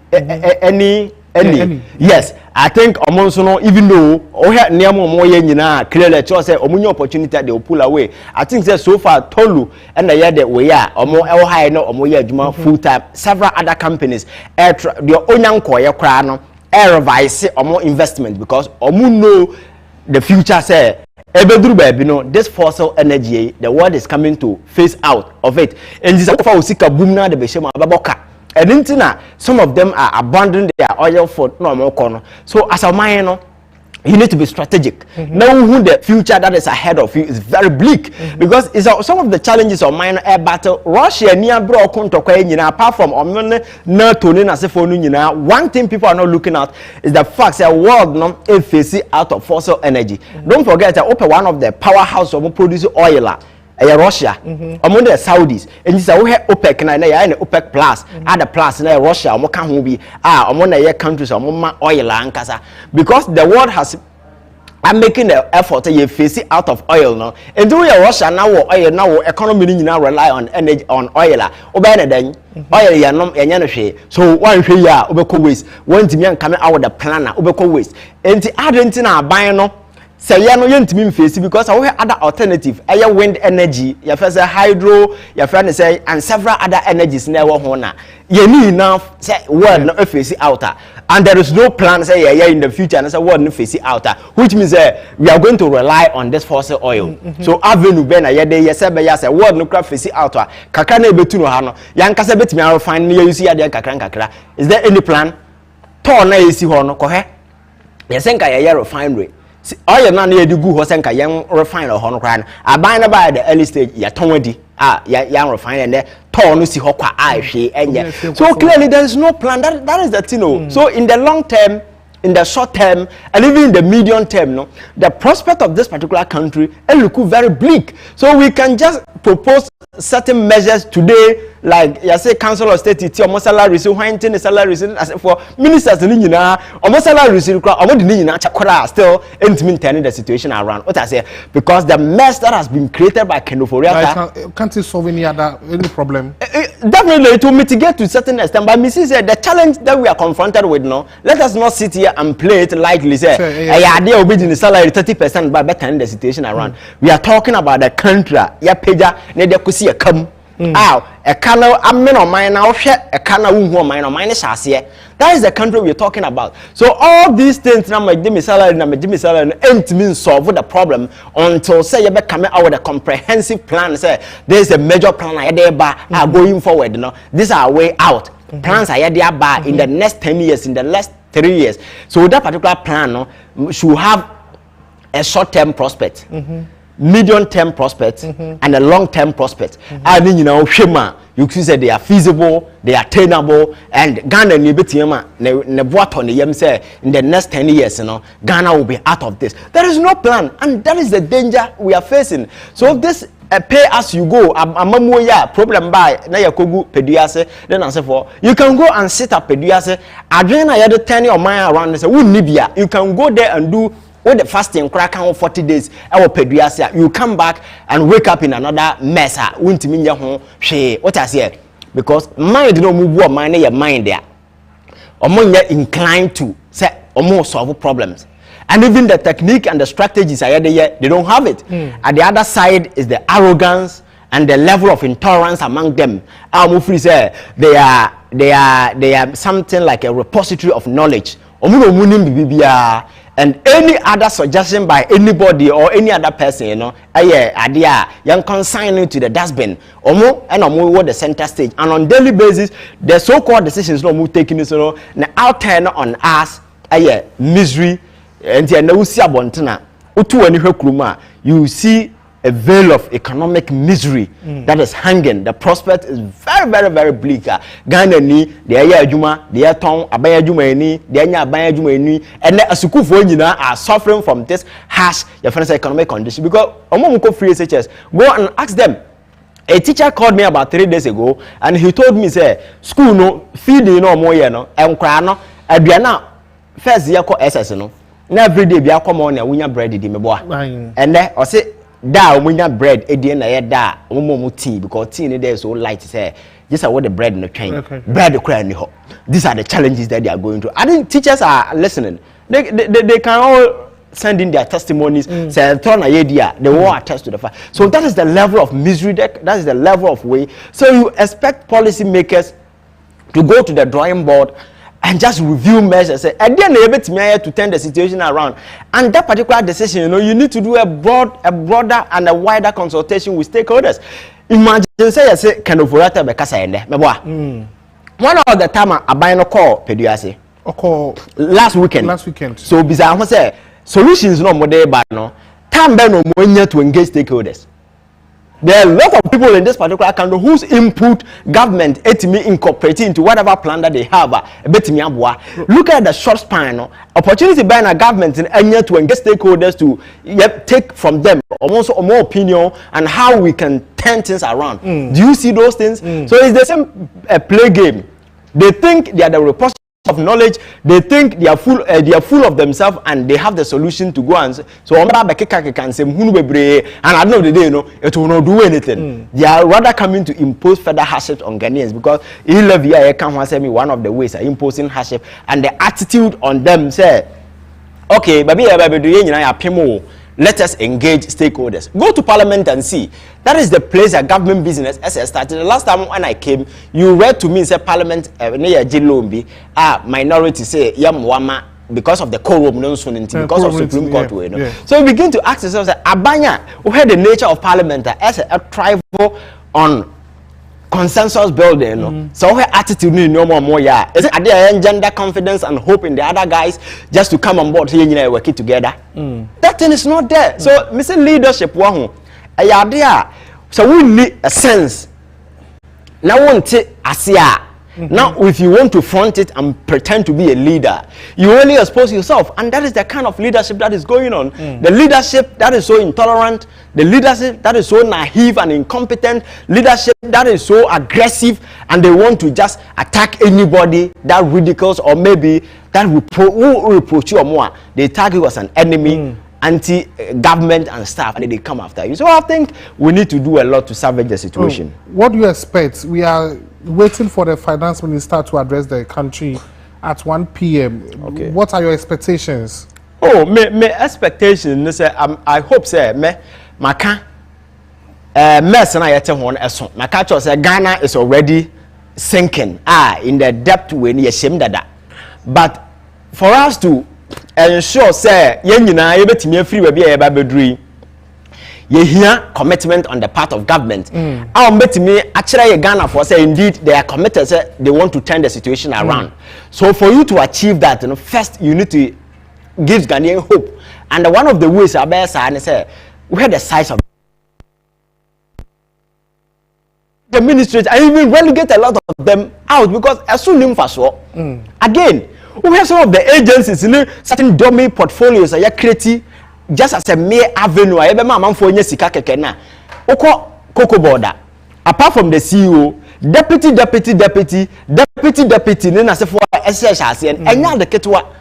Speaker 2: Yes, I think Omonsono, even though near more clearly say omunyo opportunity they will pull away. I think that so far Tolu and the year that we are or more high no or more full time. Several other companies the onion koya krano revise or more investment because know the future say this fossil energy, the world is coming to phase out of it. And this is boom now the beshema baboka. And then some of them are abandoning their oil for no more corner. So as a miner, you need to be strategic. Knowing who the future that is ahead of you is very bleak because it's some of the challenges of minor air battle. Russia near bro apart from one thing people are not looking at is the fact that world no face out of fossil energy. Don't forget that one of the powerhouse of producing oil. Russia, among the Saudis, and this is OPEC and OPEC plus, other plus in Russia, among the countries, among oil and casa, because the world has. I'm making the effort to face it out of oil now. And do Russia now oil now economy now rely on energy on oil. Obey then oil ya no share. So one share ya obeko waste. One to coming out with the planner obeko waste. And the Argentina buying no. Say ya no yentimi face because I have other alternative wind energy ya first hydro ya friend say and several other energies na wo ho na ye need enough say world no face out and there is no plan say in the future and say world no face out which means we are going to rely on this fossil oil so avenue be na ye dey say be ya say world no face out kakra na ebetu no ha no ya nkasa betimi refine na use ya dey kakra is there any plan to na esi ho no ko he ye senka ye refinery oil na na yedi gu ho senka yen refine ho no kra na aban na by the early stage ya tonwadi ya refine and turn no si ho kwa hwe enye so clearly there is no plan that is the thing so in the long term, in the short term, and even in the medium term, no, the prospect of this particular country look very bleak. So we can just propose certain measures today, like you say, Council of State, it's almost salary, so when the salary as for ministers, almost salary, still intimate turning the situation around. What I say, because the mess that has been created by Kenoforiata
Speaker 1: can't it solve any problem?
Speaker 2: Definitely, to mitigate to a certain extent, but Mrs. said the challenge that we are confronted with now, let us not sit here and play it likely say idea will be the salary 30% by better in the situation around. We are talking about the country, ya pager, ne de kusi come. a canal amen on mine now share a canal mine on mine that is the country we're talking about. So all these things now my Jimmy salary ain't mean solve the problem until say you be coming out with a comprehensive plan. Say there's a major plan are going forward. You know, these are way out. Plans are there in the next 10 years, in the last 3 years. So that particular plan should have a short-term prospect, medium-term prospect, and a long-term prospect. And then, you know, you can say they are feasible, they are attainable, and Ghana in the next 10 years, you know, Ghana will be out of this. There is no plan, and that is the danger we are facing. So this pay as you go, problem by na yakogu peduase, then I say for you can go and sit at peduase. Again, I had to turn your mind around and say, you can go there and do with the fasting crack on 40 days. You come back and wake up in another mess. What I say? Because mind no move mind your mind there. Inclined to say almost solve problems. And even the technique and the strategies are there, they don't have it. At the other side is the arrogance and the level of intolerance among them. They are something like a repository of knowledge. And any other suggestion by anybody or any other person, you know, idea, you consign it to the dustbin. What the center stage. And on daily basis, the so-called decisions no move taking this, you know, now out turn on us, misery, and you see a veil of economic misery that is hanging. The prospect is very, very, very bleak. Ghana ni the aya juma, the aton abaya juma ni, the anya abaya juma ni, and the asukufo are suffering from this harsh economic condition because omomuko free SHS. Go and ask them. A teacher called me about 3 days ago, and he told me say school no feeding no more no, and no, aduana first year ko SS no. Na every day bia come on na wunya bread di me boa. And then I say da wunya bread e dey na ye da omo tea because tea ni there so light say just what the bread no train. Bread cry ni ho. These are the challenges that they are going through. I think teachers are listening. They can all send in their testimonies. Say turn a year they will attest to the fact. So that is the level of misery, that is the level of way. So you expect policy makers to go to the drawing board and just review measures, and then able to turn the situation around. And that particular decision, you know, you need to do a broader and a wider consultation with stakeholders. Imagine say kind of vorata bekasa ende. One of the time I buy no call peduase. Last weekend. So bizarre say solutions no more there but no. Time no more to engage stakeholders. There are a lot of people in this particular country whose input government incorporating into whatever plan that they have. Look at the short span. Opportunity by a government to engage stakeholders to take from them almost more opinion and how we can turn things around. Do you see those things? So it's the same play game. They think they are the repository of knowledge. They think they are full of themselves and they have the solution to go and so and at the end of the day, you know, it will not do anything. They are rather coming to impose further hardship on Ghanaians because one of the ways are imposing hardship and the attitude on them say, okay, baby, let us engage stakeholders. Go to parliament and see. That is the place that government business as started. The last time when I came, you read to me say parliament minority say yamwama because of the quorum because of Supreme Court way. No? So we begin to ask ourselves, Abanya, who had the nature of parliament as a tribal on consensus building, no? So her attitude no more is it there gender confidence and hope in the other guys just to come on board here, you know, work it together? That thing is not there. So missing leadership so we need a sense now want it asia. Now if you want to front it and pretend to be a leader, you only expose yourself, and that is the kind of leadership that is going on. The leadership that is so intolerant, the leadership that is so naive and incompetent, leadership that is so aggressive and they want to just attack anybody that ridicules or maybe that will reproach you or more. They tag you as an enemy, anti-government and stuff, and they come after you. So I think we need to do a lot to salvage the situation.
Speaker 1: What do you expect? We are waiting for the finance minister to address the country at 1 p.m. Okay. What are your expectations? Oh, my expectation is I hope say me maka
Speaker 2: mess na yete ho eso na catch us Ghana is already sinking in the depth when you shame dada. But for us to ensure say yen nyina ye betimi afiri ba bia ye ba beduri ye hear commitment on the part of government. Betimi akire ye Ghana for say indeed they are committed, say they want to turn the situation around. So for you to achieve that, first you need to give Ghanaian hope. And one of the ways I bear say we had the size of the ministries, I even relegate a lot of them out because as soon as again, we have some of the agencies in certain dummy portfolios are creating just as a mere avenue. I ever man for sika keke na. Oko Coco border. Apart from the CEO, deputy, nena se for SHRC and enya the ketwa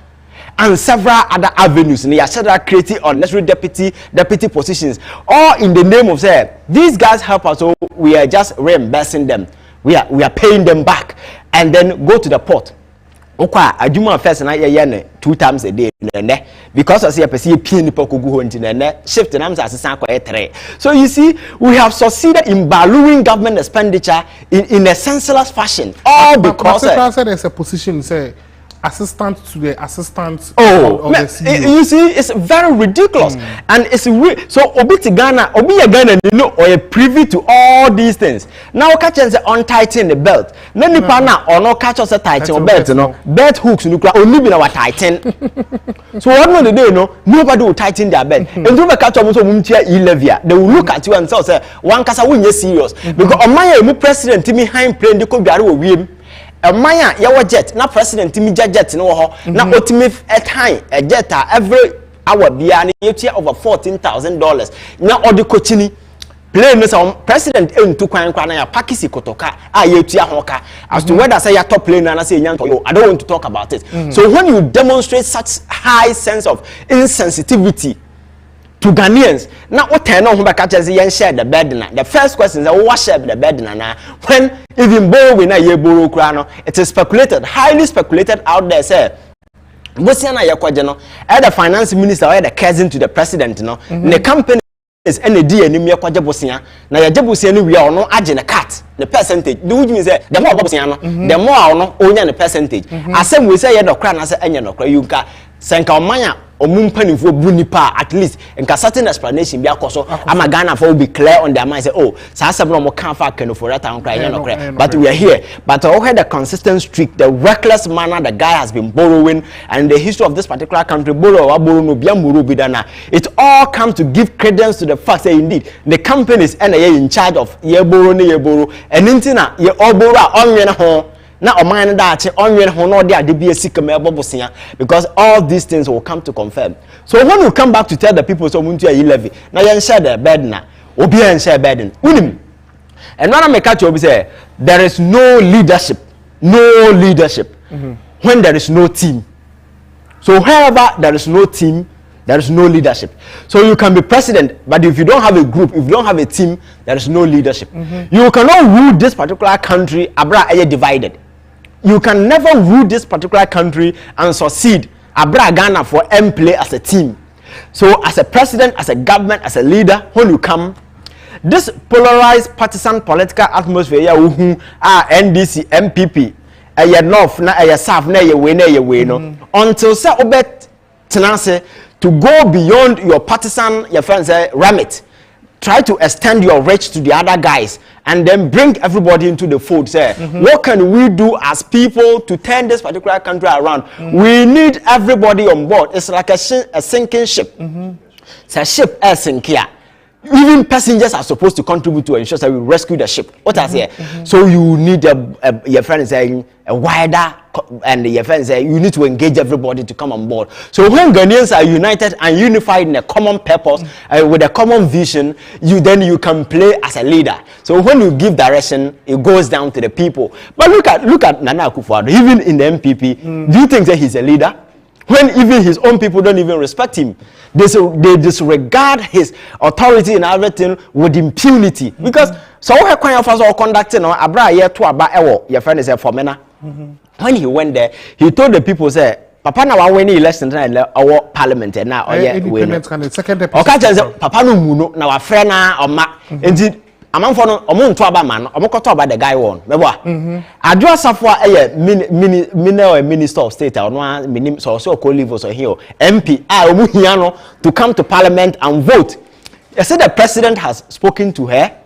Speaker 2: and several other avenues. And several creating unnecessary deputy positions, all in the name of say these guys help us, so we are just reimbursing them. We are paying them back, and then go to the port. Okwa adwuma first na ye 2 times a day because as you see pin poku go into shift na am say 3. So you see we have succeeded in ballooning government expenditure in a senseless fashion, all because
Speaker 1: there's a position say assistant to the assistant of the CEO.
Speaker 2: You see, it's very ridiculous, and it's so obi to Ghana, obi ya Ghana, you know, or privy to all these things. Now catch us untighten the belt. No nipa na or no catch us a tighten belt, you know, belt hooks no only be our tighten. So what no the day, no, nobody will tighten their belt. And do the catch up so Levia. They will look at you and say, one kasa we serious because on my president Timmy Hein plane the could be a Maya yawa jet na president mi jet no ho na otimi time a jet every hour bia na yetia over $14,000 na odi kochini plane no say president entu kwan na ya pakisi kotoka yetia hoka as to whether say ya top plane na say nyanto I don't want to talk about it. So when you demonstrate such high sense of insensitivity to Ghanaians, now what turn on back at yen share the burden. The first question is what share the burden now when even borrowing a year borrow crano, it is speculated, highly speculated out there, say Bosiana Yakwajano, either finance minister or the cousin to the president, the company is any D and Mia Kwajabosia. Now Jabusian we are no agent a cut the percentage. Do you mean say the more Bosiano, the more no only the percentage. As some we say no crown as a no crayuka, Sanka Maya. Omumpani for bunipa at least and certain explanation be akoso ama Ghana for will be clear on their mind say oh sasa no mo kan fa kanu for that and cry no cry but we are here but I heard the consistent streak, the reckless manner the guy has been borrowing, and the history of this particular country borrow no bia muru bidana, it all comes to give credence to the fact that indeed the companies and in charge of ye borrow and intina ye all borrow on ho na oman that onwen ho no dey ade bia sika me bobosia, because all these things will come to confirm. So when you come back to tell the people so muntu ayi levy na yen share the burden na obi en share burden unim and when I make catch obi say there is no leadership when there is no team. So wherever there is no team, there is no leadership. So you can be president, but if you don't have a group, if you don't have a team, there is no leadership. You cannot rule this particular country abra aye divided. You can never rule this particular country and succeed abra Ghana for play as a team. So as a president, as a government, as a leader, when you come, this polarized partisan political atmosphere ya NDC, MPP, aye north na aye south na aye way no until say obet tenase to go beyond your partisan, your friends remit. Try to extend your reach to the other guys and then bring everybody into the fold. Say, what can we do as people to turn this particular country around? We need everybody on board. It's like a sinking ship. It's a ship sinking. Even passengers are supposed to contribute to ensure that we rescue the ship. What I say? So you need your friend saying a wider, and your friend say you need to engage everybody to come on board. So when Ghanaians are united and unified in a common purpose with a common vision, you can play as a leader. So when you give direction, it goes down to the people. But look at Nana Akufo-Addo, even in the MPP. Do you think that he's a leader? When even his own people don't even respect him, they disregard his authority and everything with impunity. Because so what kind of us conducting abra year to aba ewo your friend is a formena. When he went there, he told the people say papa na wa win election na our parliament na oye
Speaker 1: independent candidate second deputy
Speaker 2: o ka tell papa no mu no na wa frɛ na oma enti amanfo no omo nto aba ma no omo koto aba the guy won mebo a adwo asafo a minister of state ono minim so ko leave so here MP omo hia no to come to parliament and vote. I said the president has spoken to her.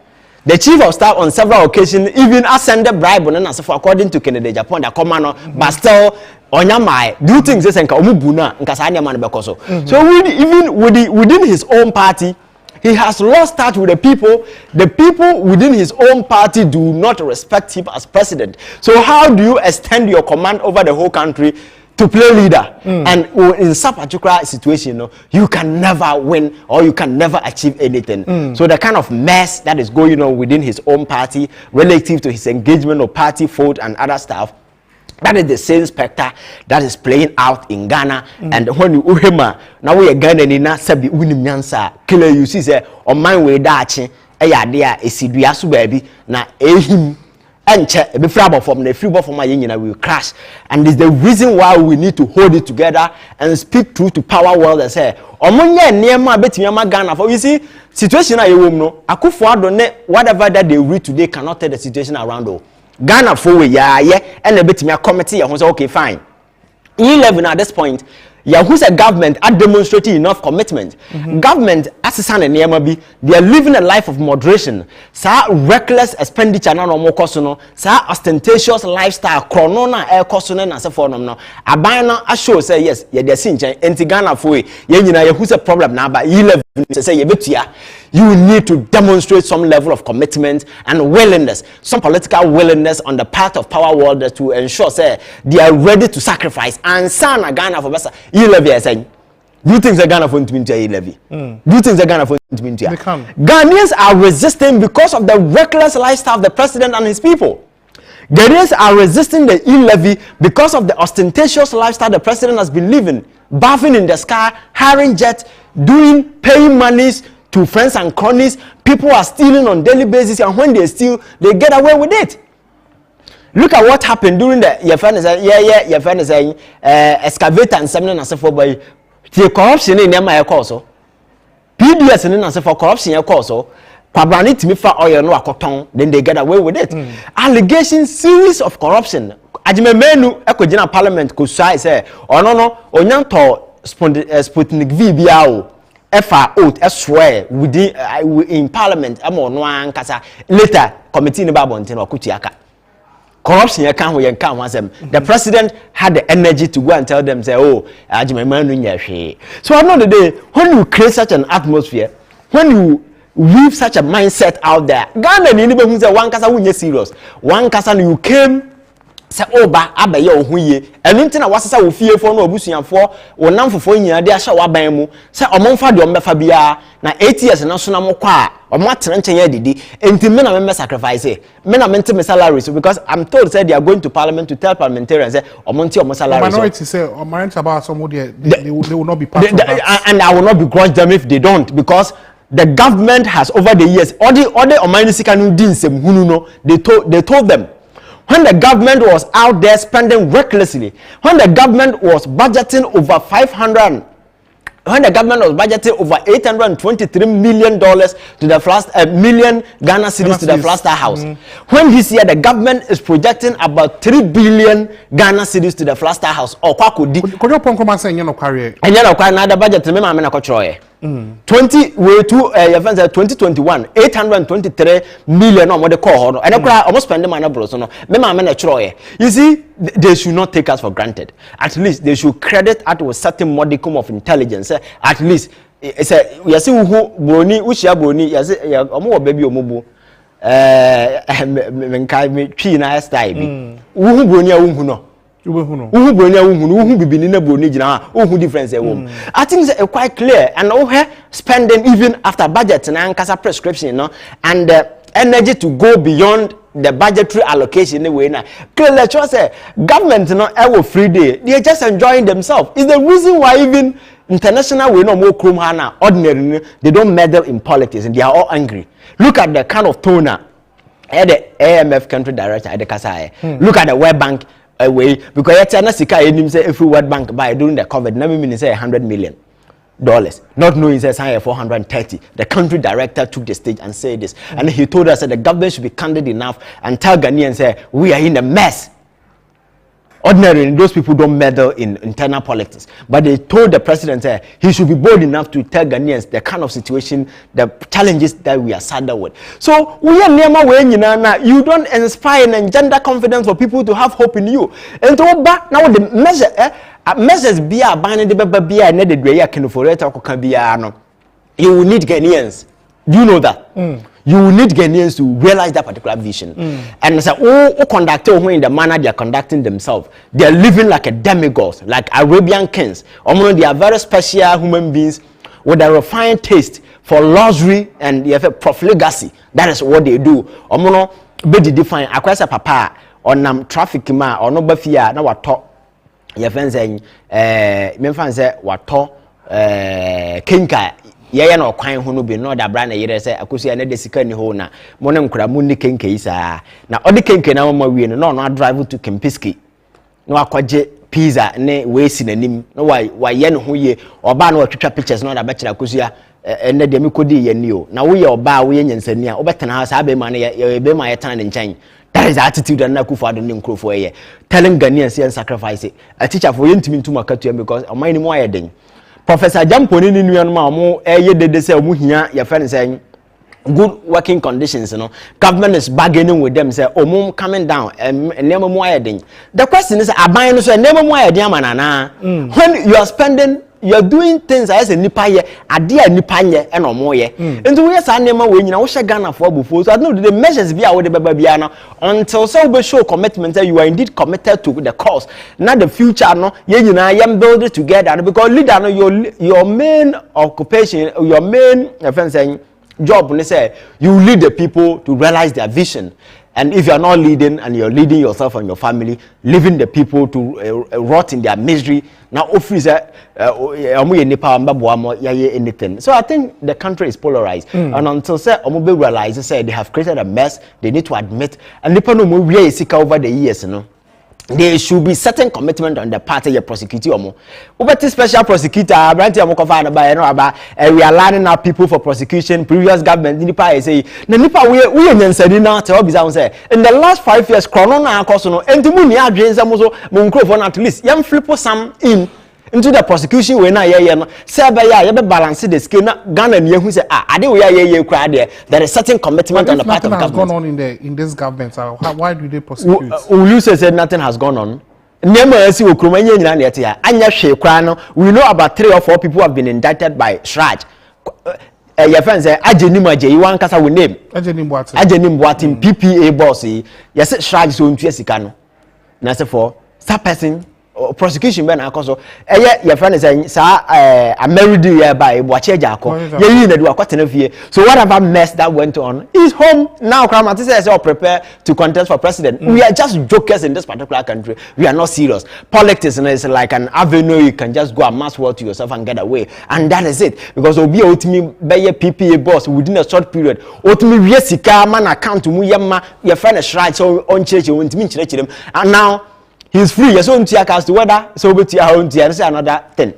Speaker 2: The chief of staff on several occasions even ascended bribe on asafo according to Kennedy Japan the command but still onyamai do things say nka omo bu na nka sa nyama no bekoso. So even within his own party he has lost touch with the people. The people within his own party do not respect him as president. So how do you extend your command over the whole country to play leader? And in some particular situation, you can never win or you can never achieve anything. So the kind of mess that is going on within his own party relative to his engagement of party vote and other stuff, that is the same specter that is playing out in Ghana. And when you uhema now we are Ghana ni na sabi unim nyansa killer you see say on my way dachi eyadea esidua so baby na ehim enche be free from the free from my will crash. And it's the reason why we need to hold it together and speak truth to power world and say omonye niema betimi ama Ghana for you see situation na yewom no Akufo-Addo ne whatever that they read today cannot tell the situation around o Ghana for we ya and a bit me a committee and okay fine. 11 at this point yeah who's a government are demonstrating enough commitment. Government assistant and be they are living a life of moderation. Sa reckless expenditure na no more cost no sa ostentatious lifestyle chronona air cost no na se for no abana show say yes yeah they sin enti Ghana for we ye nyina ye who's a problem na ba 11 say ye betua you need to demonstrate some level of commitment and willingness, some political willingness on the part of power world to ensure say they are ready to sacrifice and sana Ghana for besa 11 saying do you think the Ghana for 11 do you think the Ghana for 11 Ghanaians are resisting because of the reckless lifestyle of the president and his people. Ghanaians are resisting the e-levy because of the ostentatious lifestyle the president has been living, bathing in the sky, hiring jets, paying monies to friends and cronies. People are stealing on daily basis, and when they steal, they get away with it. Look at what happened during the your friend is saying excavator and something and so forth. By the corruption in my course, PDS and so for corruption your course. Pabrani timifa oil no akoton, then they get away with it. Allegations, series of corruption. Ajime menu ekojina parliament ko say no onyanto Sputnik V biao. Efa oath swear within in parliament amo no ankasa later committee ni babontin okutuaka corruption ya kan ho yen kan wasem the president had the energy to go and tell them say oh ajimema no nya hwe. So at the end of the day when you create such an atmosphere, when you weave such a mindset out there, Ghana ni be hu say one kasa wunye serious one kasa you came say oba abaye ohuye enu ntina wasesa wo fie fo na obusuanfo wo namfofo nyina de ahya waban mu say omomfa de ombefa bia na 8 years na so na mokwa a omo atena nchen ya didi enti me na me sacrifice me na mente me salary so because I'm told say they are going to parliament to tell parliamentarians say omo nti omo salary so
Speaker 1: minority say omo about some they will not be part of that
Speaker 2: and I will not begrudge them if they don't because the government has over the years all the omanisika nu din sem hunu no they told them. When the government was out there spending recklessly, when the government was budgeting over over $823 million to the million Ghana cedis to the Flaster House. When this year the government is projecting about 3 billion Ghana cedis to the Flaster House. Or kwakudi.
Speaker 1: Could you point come say you no carry?
Speaker 2: And you know na the budget remember me na kotroye. 2021 823 million on the core and almost spend the money bro so no me ma na chroye. You see they should not take us for granted. At least they should credit us with certain modicum of intelligence. At least say you see who broni ushia broni you say omo baby omobu menkai me twi na style bi who broni a who no who broni who bibini na broni gina who difference e wom. I think it's quite clear and spending even after budget na nkasa prescription no and energy to go beyond the budgetary allocation anyway now. Clearly say government no ever free day. They are just enjoying themselves. It's the reason why even international we no more krum hana ordinary they don't meddle in politics and they are all angry. Look at the kind of toner the AMF country director at the Kasai. Look at the World Bank away because yet na sika enim say every World Bank buy during the COVID na me say $100 million, not knowing say 430. The country director took the stage and said this, and he told us that the government should be candid enough and tell Ghanaians say we are in a mess. Ordinarily, those people don't meddle in internal politics, but they told the president he should be bold enough to tell Ghanaians the kind of situation, the challenges that we are saddled with. So we are near my way, you don't inspire and gender confidence for people to have hope in you. And to back now the measures be a banning the baby and the way I can for it can be you will need Ghanaians. Do you know that? You will need Ghanaians to realize that particular vision. And so, all conductors in the manner they are conducting themselves, they are living like a demigods, like Arabian kings. They are very special human beings with a refined taste for luxury and profligacy. That is what they do. Be define. Akwasa papa on traffic ma or no bafia na wato. Your friends saying, me friends say wato kinka. Yaya na okwan ho no bi no da bra na yere se akosia na de sika ni ho na mo ne nkura mu ni kenke isa na odi kenke na mama wie no no drive to Kempiski no akwaje pizza ne we si nanim no wa ye ne ho ye oba na watwitwa pictures no da ba kira akosia enne de me kodi ye ni o na wo ye oba wo ye nyansani a obetena ha sa be ma na ye be ma ye tan ne nkyɛn. That is the attitude that Nakufa don't improve for a year. Telling Ghanaians and sacrifice it. A teacher for intimate to Makatu because I'm minding more heading. Professor Jamponi in New York, they say, your friend is saying, good working conditions, Government is bargaining with them, say, mom coming down, and never more heading. The question is, I buy no never more heading, when you are spending, you are doing things as a nipaye, a dear nipaye, and no more. And we are never when you know, Ghana for before. So I know the measures be out the babiana until so we show commitment that you are indeed committed to the cause, not the future. No, you know, I am building together because leader, no, your main occupation, your main saying job, when they say you lead the people to realize their vision. And if you are not leading and you're leading yourself and your family, leaving the people to rot in their misery, now anything. So I think the country is polarized. And until they realize they have created a mess, they need to admit. And over the years, there should be certain commitment on the part of your prosecutor. Over special prosecutor, we are lining up people for prosecution. Previous government, Nipa say, Nipa we now tell say in the last 5 years, Corona Cosono, and to me, I drain some microphone at least. Young flip some in into the prosecution when I say by balance the skin Ghana and who say I do there is certain commitment on the part of the government.
Speaker 1: Nothing has gone on in this government. Why do they prosecute?
Speaker 2: Ulu said nothing has gone on. We know about 3 or 4 people who have been indicted by Shraj. Your friend say Ajenima you want kasa we name Ajenim Boatim PPA boss. Yes, Shraj so into Sikano. Na say for that person prosecution ben akoso your friend is saying sir a married year by Boache Jako ye na do akwatena fie. So whatever mess that went on is home now. Kramati says all prepare to contest for president. We are just jokers in this particular country. We are not serious. Politics is like an avenue you can just go and mass world to yourself and get away, and that is it. Because obi otimi be your PPA boss within a short period otimi wie sika man account mu yema your friend is right so on church you ntimi chirechirem, and now he's free. Yes, on as to whether so be another thing.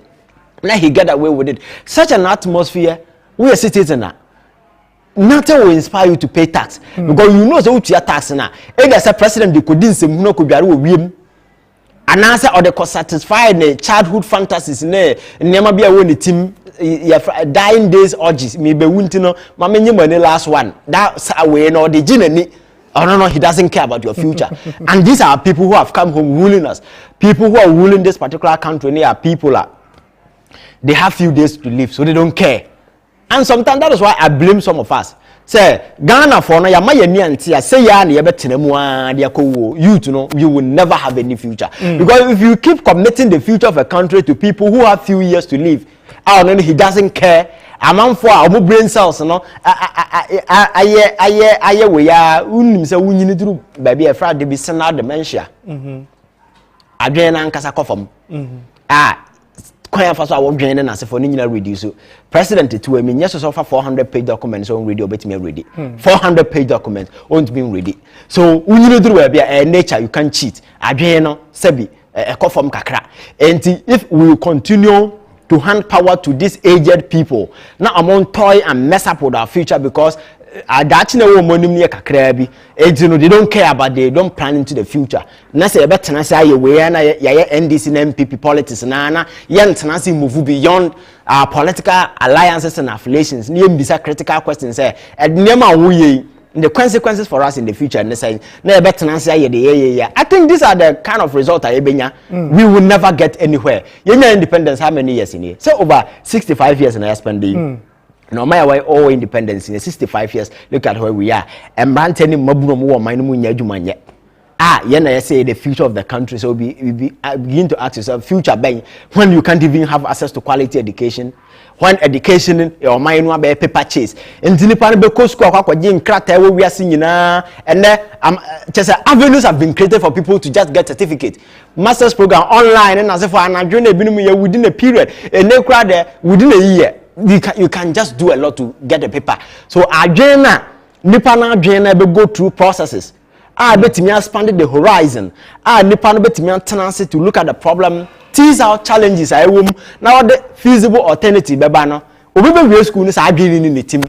Speaker 2: Now he get away with it. Such an atmosphere, we are citizens now. Nothing will inspire you to pay tax because you know so what you are tax now. If there's a president, they could no could be and answer or they could satisfy the childhood fantasies. Never be a winning team. Dying days orgies. Maybe winter no. Mama, money last one. That's away no the genie. Oh no, he doesn't care about your future. And these are people who have come home ruling us. People who are ruling this particular country, they are people they have few days to live, so they don't care. And sometimes that is why I blame some of us. Say Ghana for no ya say ya na you will never have any future. Because if you keep committing the future of a country to people who have few years to live, he doesn't care. Among for our brain cells, we are unim say we need to baby a Friday be send out dementia. Again, and Kasakofum. kwaya fa so a wodwen ne nase for ni nyina reduce president to emi nyeso so fa 400-page documents on ready obetimi ready 400-page documents won't be ready so unyine duru wa bia nature you can cheat adwen no sabi ekofom kakra and if we continue to hand power to these aged people now among toy and mess up with our future because that's no money near kakra they don't care about they don't plan into the future na say better na say we na ya NDC and MPP politics na yan tenancy move beyond our political alliances and affiliations near bisa critical questions say nema wo the consequences for us in the future and say na better na say I think these are the kind of result we will never get anywhere yenya independence how many years in here say over 65 years and I spending no matter why all independence in 65 years look at where we are and man tell him mabuno mo man mu nya adwuma nye I say the future of the country so begin to ask yourself future ben when you can't even have access to quality education when education your mind no be paper chase ntini pa no be ko school akwaje nkrata we wiase nyina and just avenues have been created for people to just get certificate masters program online and as if anadwo na ebinum ya within a period and within a year you can just do a lot to get the paper so adwena nipa na adwena be go through processes betimi expand the horizon nipa no betimi tenancy to look at the problem tease out challenges now the feasible alternative beba no obi be school ni sa adwene ni netim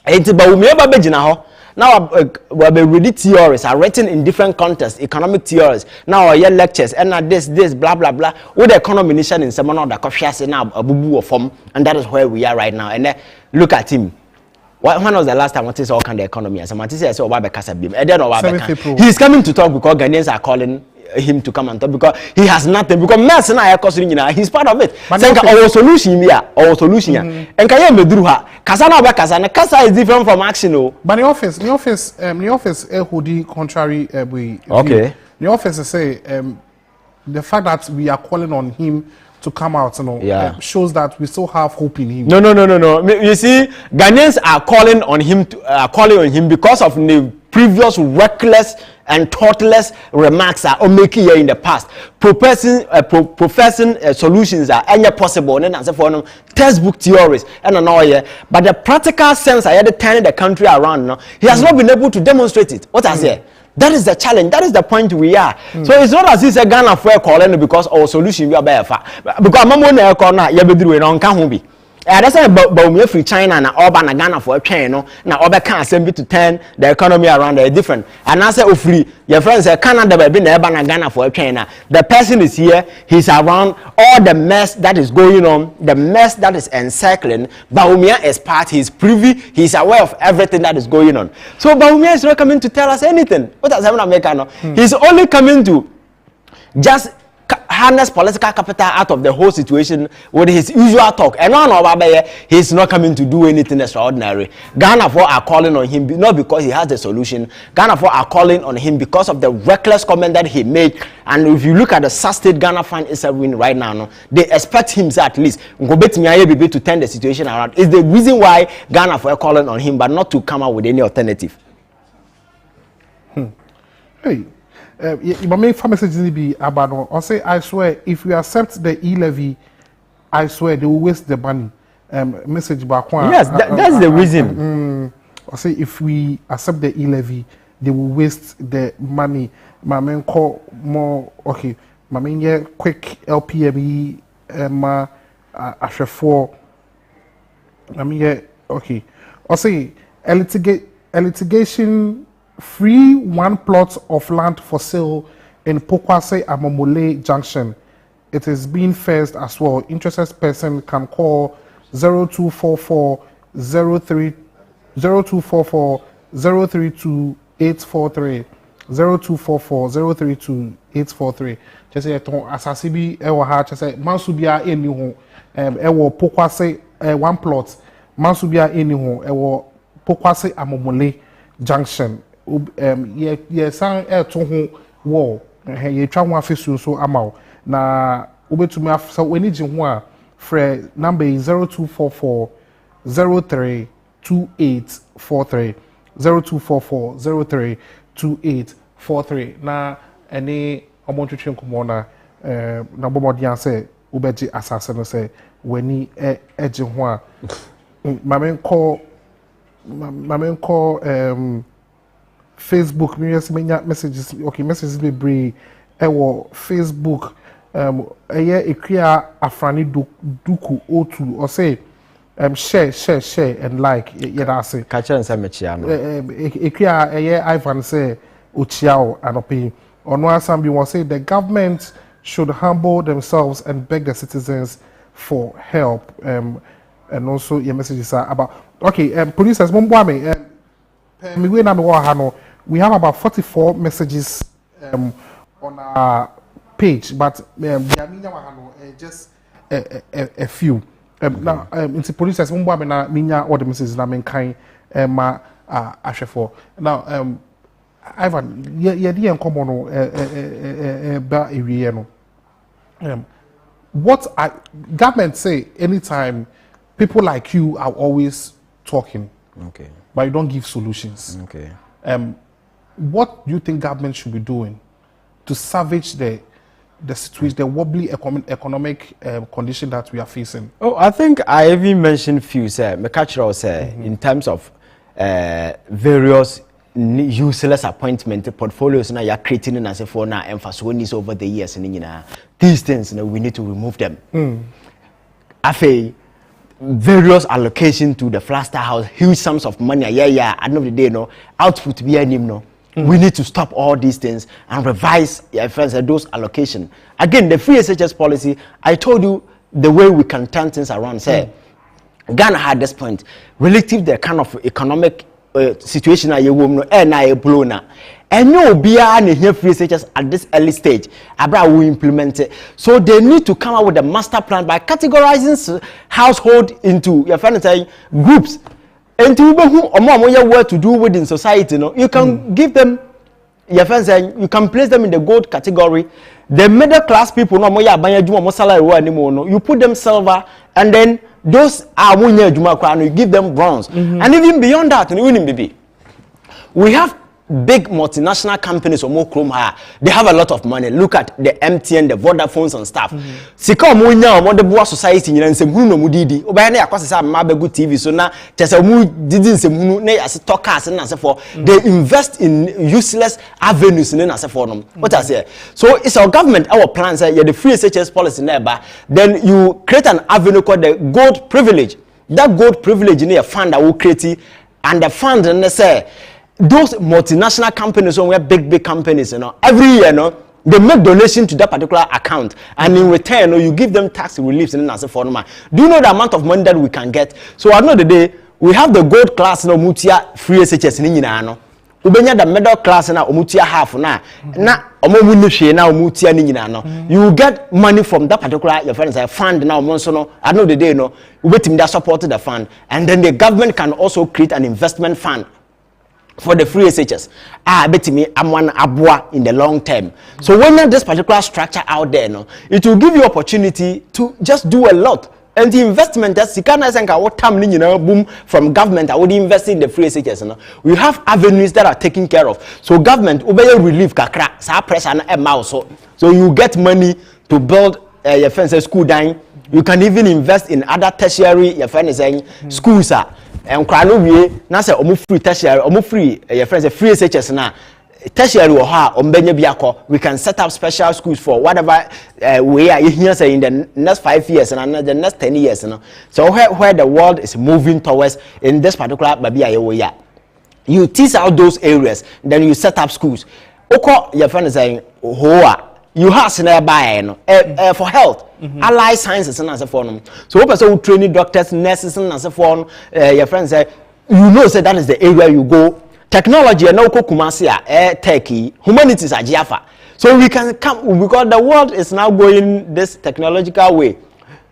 Speaker 2: enti ba wo me ba begina ho now we be ready theories are written in different contexts economic theories now your lectures and this blah blah blah with the economy nation in some of the coffee now abubu form and that is where we are right now and then look at him. When was the last time what is all kind of economy as I say he's coming to talk because Ghanaians are calling him to come and talk because he has nothing because mess na he's part of it saying our solution here and can you meduru ha kasa na kasa na kasa is different from action o
Speaker 1: but the office hodi contrary
Speaker 2: okay
Speaker 1: the office say the fact that we are calling on him to come out, shows that we still have hope in him.
Speaker 2: No. You see, Ghanaians are calling on him because of the previous reckless and thoughtless remarks that are making here in the past, professing solutions that are possible and as for textbook theories and an all but the practical sense I had to turn the country around. No, he has not been able to demonstrate it. What I say? That is the challenge. That is the point we are. So it's not as if a Ghana for calling because our solution we are better. Because Mamma na corner, you be doing on Kahubi. That's about free China and Oban Ghana for a chain. Now Oba can't send to turn the economy around there different. And I say, oh, free. Your friends say Canada be been Oban Ghana for a China. The person is here. He's around all the mess that is going on, the mess that is encircling. Baumia is part. He's privy. He's aware of everything that is going on. So Baumia is not coming to tell us anything. What does America? He's only coming to just harness political capital out of the whole situation with his usual talk. And he's not coming to do anything extraordinary. Ghana for are calling on him not because he has the solution. Ghana for are calling on him because of the reckless comment that he made. And if you look at the state Ghana find itself in right now, they expect him at least to turn the situation around. It's the reason why Ghana for are calling on him, but not to come out with any alternative.
Speaker 1: Hey. My main message be about or say I swear if we accept the e-levy, I swear they will waste the money. Message back one.
Speaker 2: Yes, that's the reason.
Speaker 1: I say if we accept the e-levy, they will waste the money. My main call more okay. My main quick LPME ma after 4. I mean okay. I say a litigation. Free one plot of land for sale in Pokwase Amomole Junction. It is being fenced as well. Interested person can call 0244 03 0244 032 843 0244 032 843. Just say ton asasi bi e wo ha just mansu bia eni ho e wo Pokwase one plot mansu bia eni ho e wo Pokwase Amomole Junction. San to ho wo ye twa ho afesu so ama na obetumi afsa weni ji ho a frɛ number 0244 03 2843 0244 03 2843 na ene omontwetwe nkomo na na bomodi an sɛ ubeji asase no say weni eje ho a mame call Facebook me yes messages okay messages be bring ewo Facebook eye ekria afrani duku o2 or say share and like yeah say
Speaker 2: catch and say mechia no
Speaker 1: ekria eye Ivan say ochiao anopi ono asam bi won say the government should humble themselves and beg the citizens for help and also your messages are about okay police as mombo me we have about 44 messages on our page, but just a few. Now, into police as mombo me na minya all the messages na men kind ma ashefo. Now, Ivan, ye di enkomo no ba area no. What government say anytime people like you are always talking.
Speaker 2: Okay.
Speaker 1: But you don't give solutions.
Speaker 2: Okay.
Speaker 1: What do you think government should be doing to salvage the situation, the wobbly economic condition that we are facing?
Speaker 2: Oh, I think I even mentioned few, sir. In terms of various useless appointment portfolios now you're creating and as a for now emphasis over the years and these things we need to remove them. Various allocation to the Flaster House, huge sums of money. At the end of the day, output be any we need to stop all these things and revise those allocation. Again, the free SHS policy, I told you the way we can turn things around. Say, Ghana had this point relative the kind of economic situation you will and no be here free SHS at this early stage. Abra will implement it. So they need to come up with a master plan by categorizing household into your family groups. And to who or more work to do within society, you can give them your friends and you can place them in the gold category. The middle class people no more salary anymore. You put them silver and then those are you give them bronze. And even beyond that, we have big multinational companies or more chrome higher. They have a lot of money. Look at the MTN, the Vodafones and stuff. Sika omunya omo de boa society nyina nsem no mudidi. Oba na yakwase sa ma begu TV so na chese mu didi nsem hunu na yase talkers na asefo. They invest in useless avenues na asefo no. What I say? So it's our government our plan say the free SHS policy na then you create an avenue called the gold privilege. That gold privilege in a fund that will create and the fund and say those multinational companies, or big companies, every year, they make donation to that particular account, and in return, you give them tax reliefs and as a form. Do you know the amount of money that we can get? So at the end of the day, we have the gold class, mutia free SHS ni ubenya the middle class na mutia half na omo na mutia ni you get money from that particular your friends fund now at the end of the day ubetim that support the fund, and then the government can also create an investment fund for the free SHS. Betimi amwan abwa in the long term. So when you have this particular structure out there, it will give you opportunity to just do a lot. And the investment that Sikana Senka what time boom from government I would invest in the free SHS. We have avenues that are taken care of. So government obey relief kakra sa pressure na e mouse. So you get money to build your friends school dying. You can even invest in other tertiary your friends schools and crano we na say omo free tertiary omo free your friends free SHS na tertiary or ha ombenya biako we can set up special schools for whatever we are here say in the next 5 years and the next 10 years so where the world is moving towards in this particular babia you tease out those areas then you set up schools oko your friends saying hoa you have nearby for health allied sciences and as a form. So what person training doctors, nurses and as a form, your friends say say that is the area you go. Technology and no kumasia techie, humanities are Jaffa. So we can come because the world is now going this technological way.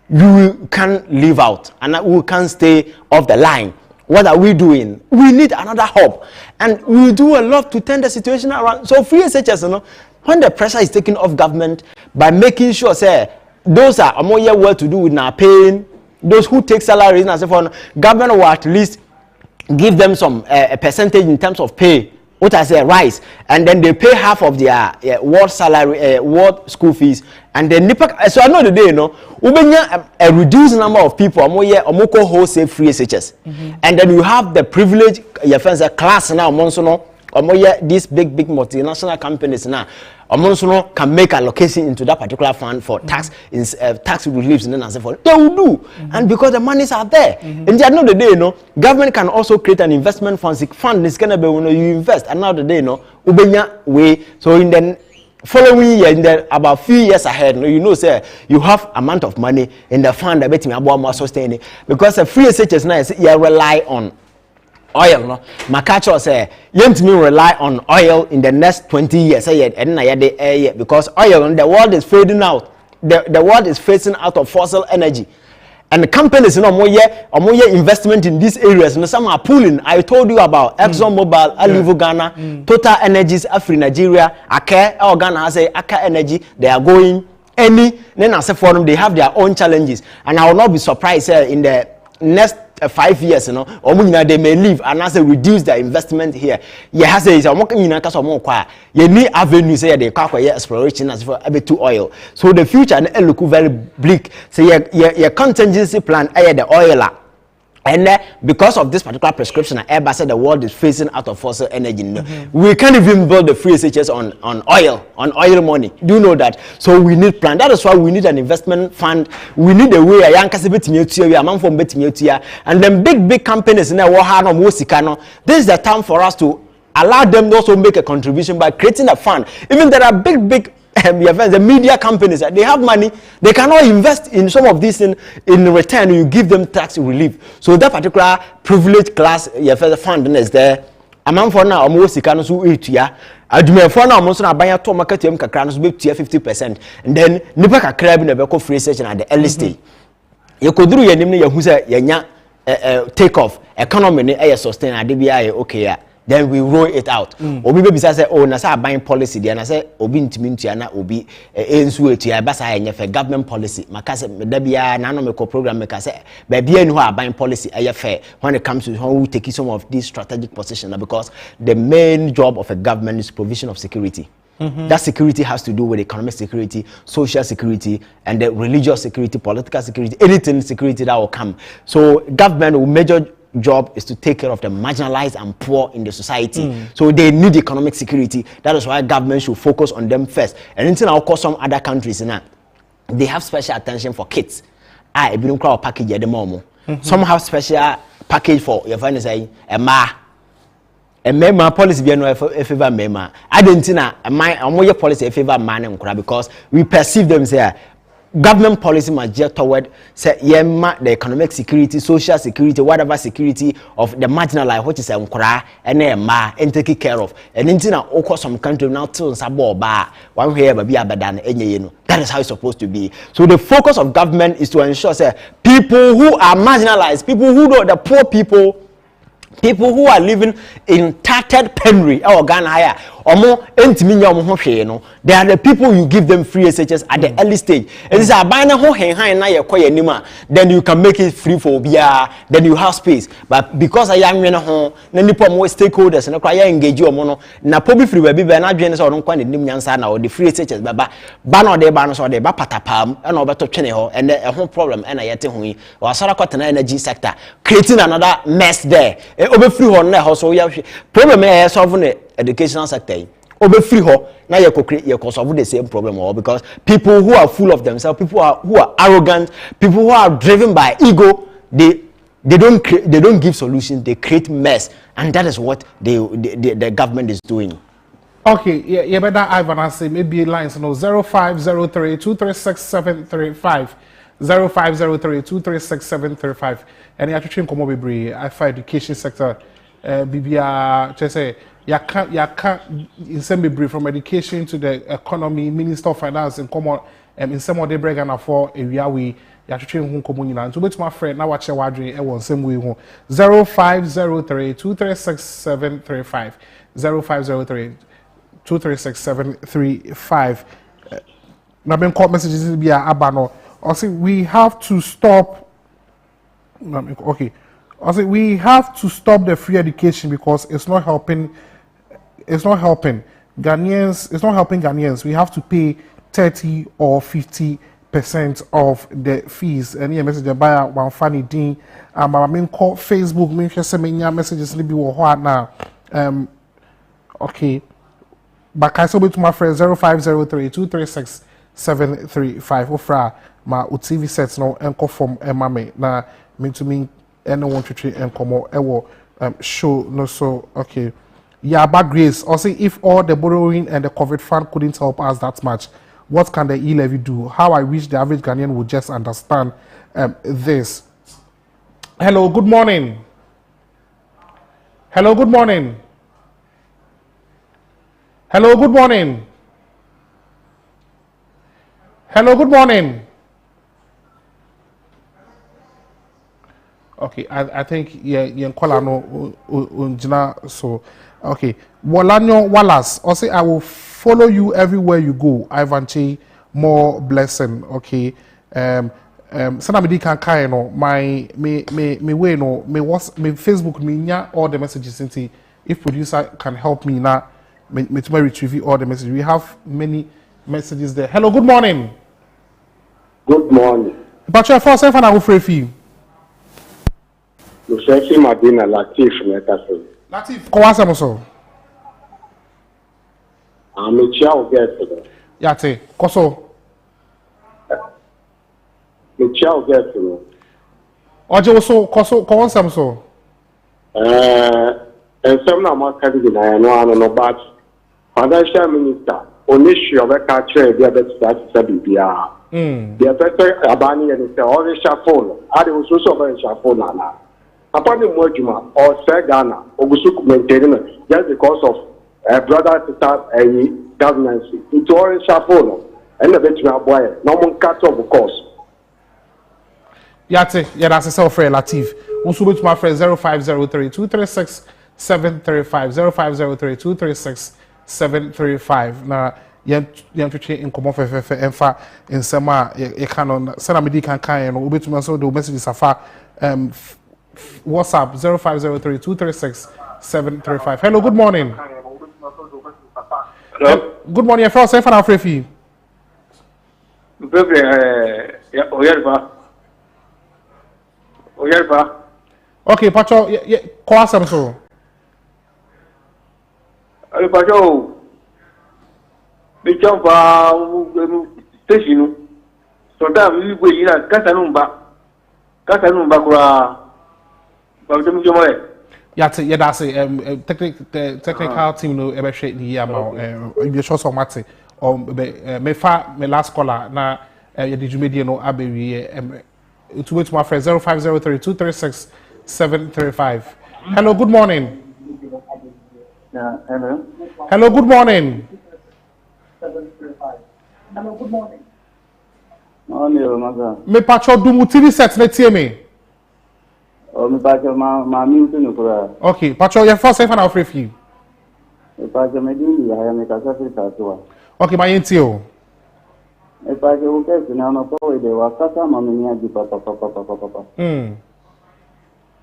Speaker 2: You can live out and we can stay off the line. What are we doing? We need another hub, and we do a lot to turn the situation around. So free SHS, when the pressure is taken off government by making sure say those are more well to do with now paying those who take salaries and so on, government will at least give them some a percentage in terms of pay what I say, rice, and then they pay half of their world salary, world school fees, and then so I know the day, you know, a reduced number of people, omoko wholesale free SHS, and then you have the privilege, your friends, a class now, monsono, these big multinational companies now. Amonsono can make allocation into that particular fund for tax reliefs and so forth. They will do, and because the monies are there. And at the end of the day, you know, government can also create an investment fund. Fund is gonna be when you invest. And now the day, you know, ubenya way. So in the following year, in the about few years ahead, you know, say you have amount of money in the fund that bet me about more sustaining because the free SHS now you rely on oil. No, Makacho say you rely on oil in the next 20 years. Because oil, the world is fading out. The world is phasing out of fossil energy. And the companies, you know, more investment in these areas. You know, some are pulling. I told you about ExxonMobil, Alivo Ghana, Total Energies, Afri Nigeria, Ake, Ghana has a Aka Energy. They are going then as a forum, they have their own challenges. And I will not be surprised in the next 5 years, you know, or they may leave and as they reduce their investment here. You have say, you need avenues here, they call exploration as for to oil. So the future look very bleak. So your contingency plan, the oil. And because of this particular prescription, Airbus said the world is phasing out of fossil energy. We can't even build the free SHS on oil money. Do you know that? So we need plan. That is why we need an investment fund. We need a way a young and then big companies in the this is the time for us to allow them to also make a contribution by creating a fund. Even there are big the media companies, they have money, they cannot invest in some of these in return. You give them tax relief. So that particular privileged class, the fund is there. Among for now, almost can so 8 year. Adwuma for now, almost na buy to market yam kakra no so be 50%. And then nipa kakra bi na be ko free session at the early stage. You could do your name, you who say yanya take off economy ne sustain ade bia okay. Then we roll it out. Obi be bisa say oh na say buying policy there na say obi ntimi ntua na obi ensu etua ba say enye government policy maka say da bia na no me ko program make say ba bia ni ho buying policy fair when it comes to how we take some of these strategic positions because the main job of a government is provision of security. That security has to do with economic security, social security, and the religious security, political security, anything security that will come. So government will major job is to take care of the marginalized and poor in the society. So they need economic security. That is why government should focus on them first. And until now, cause some other countries they have special attention for kids. I don't crowd package at the moment. Some have special package for your friend say a member policy be no favor member. I don't think my policy favor man because we perceive them say government policy must get toward say the economic security, social security, whatever security of the marginalized, which is and take care of. And in some country now too one way that is how it's supposed to be. So the focus of government is to ensure say people who are marginalized, people who know the poor people who are living in tattered penury or Ghana higher or more they are the people you give them free SHS at the early stage. And it's a binary then you can make it free for BR, then you have space. But because I am more stakeholders and I engage you mono na probably free baby and I join so don't quite or the free SHS baba ban de ban or de patapam and over to channel and a whole problem and I yet or Sarakot energy sector creating another mess there. Over free on also problem is solving the educational sector. Over free ho now you create your cause of the same problem or because people who are full of themselves, people who are arrogant, people who are driven by ego, they don't give solutions, they create mess, and that is what the government is doing.
Speaker 1: Okay, yeah, but that Ivan I say maybe lines no 0503 236 735 0503 236 735 and you actually come over I for education sector BBR just say you can't in some brief from education to the economy, Minister of Finance and come on in some of the break and for area we you actually who come on to which my friend now watch your wardrobe and same way 0503 236 735 0503 236 735 now been called messages be abano I say we have to stop okay I say we have to stop the free education because it's not helping it's not helping Ghanaians. It's not helping Ghanaians. We have to pay 30 or 50% of the fees. Any message buy one funny thing. I mean, call Facebook. Me just send me messages. Maybe what now. Okay. But I saw to my friend 0503-236-735. Ofra my UTV sets no enko from mame na me to me anyone to treat enkomo ewo show no so okay. Yeah, but Grace, also if all the borrowing and the COVID fund couldn't help us that much, what can the e-levy do? How I wish the average Ghanaian would just understand this. Hello, good morning. Hello, good morning. Hello, good morning. Hello, good morning. Okay, I think yeah, call no unjina so okay. Walanyo Wallace, also I will follow you everywhere you go. Ivan Che, more blessing. Okay. Sanamidi can kai no my me way no me Facebook me nya all the messages into if producer can help me now me to retrieve all the messages. We have many messages there. Hello, good morning.
Speaker 4: Good morning.
Speaker 1: But your first and I will free fee.
Speaker 4: Lusefi Madina Latif Metaso.
Speaker 1: Latif, Kowasa Moso.
Speaker 4: I'm a child guest.
Speaker 1: Yate, Koso.
Speaker 4: The child guest.
Speaker 1: Oje so Koso Kowasa Moso.
Speaker 4: And some of my cousin I know but financial minister only she of a catcher the other start to BBR. The better Abani and the orange phone. I was also very phone now. Upon the Mojuma or Sagana or Gusuk maintenance just because of brother to start a governance into orange phone and the veteran boy, no one cut off of course.
Speaker 1: Yate, yeah, that's a self free Latif. Also with my friend 0503-236-735 0503-236-735. Now, you to change in common for Enfa in Sama, a canon, Sanamidi can kind and Ubit Maso do messages afar. WhatsApp 0503-236-735. Hello, good morning.
Speaker 4: Hello.
Speaker 1: Good morning, first safe and free. Okay, Pacho, call some so.
Speaker 4: Pacho, we jump station. So that we go in a Casanumba.
Speaker 1: Yeah, that's a technical team no ever shake the year about you show some matter or me last caller na did you media no abe to wait my friend 0503-236-735. Hello, good morning.
Speaker 4: Yeah, hello.
Speaker 1: Hello, good morning.
Speaker 4: 735. Hello, good morning. Morning,
Speaker 1: me pacho do TV set na tie me.
Speaker 4: Oh, me pacho ma mute no kura.
Speaker 1: Okay, pacho your first safe and I'll free you.
Speaker 4: Me pacho me di ya me ka safi tatua.
Speaker 1: Okay, my intio.
Speaker 4: Me pacho uke na no po de wakata ma me ni adi papa.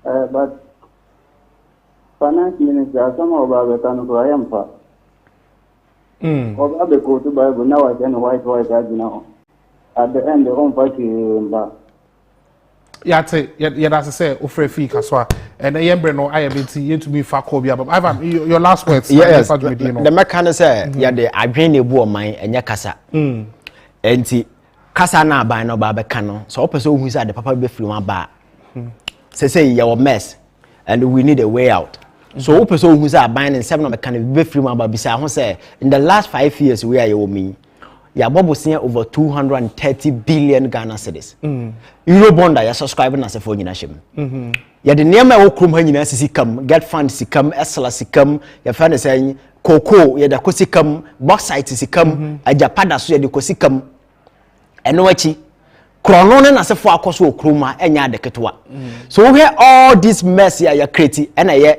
Speaker 4: But finance minister some of our can ko ayampa. Oba be ko to Bible now I can white as now. At the end the home party mba.
Speaker 1: Yeah, that's to say, offer fee kaswa. And the embryo no I have been to be fakobia. But Ivan, your last words.
Speaker 2: Yes, the mechanic say, yeah, the agreeing a boy mine and your casa. And casa na by no barber canon. So, person who's at the papa be flew my bar. Say, you're a mess and we need a way out. So, person who's at buying and 7 mechanic be flew my bar beside who say, in the last 5 years, we are your me. Yeah, Bob was seeing over 230 billion Ghana cedis. Eurobond, you're subscribing as a phone in a shim. Yeah, the name of Okrum si come, get funds si come, Esla si come, your friend is saying, Cocoa, yeah, the Cossicum, bauxite si come, a Japada, so the Cossicum, and no chi. Chronon as a four course Okruma, and ya the Ketua. So, we hear all this mess here, you're creating, and I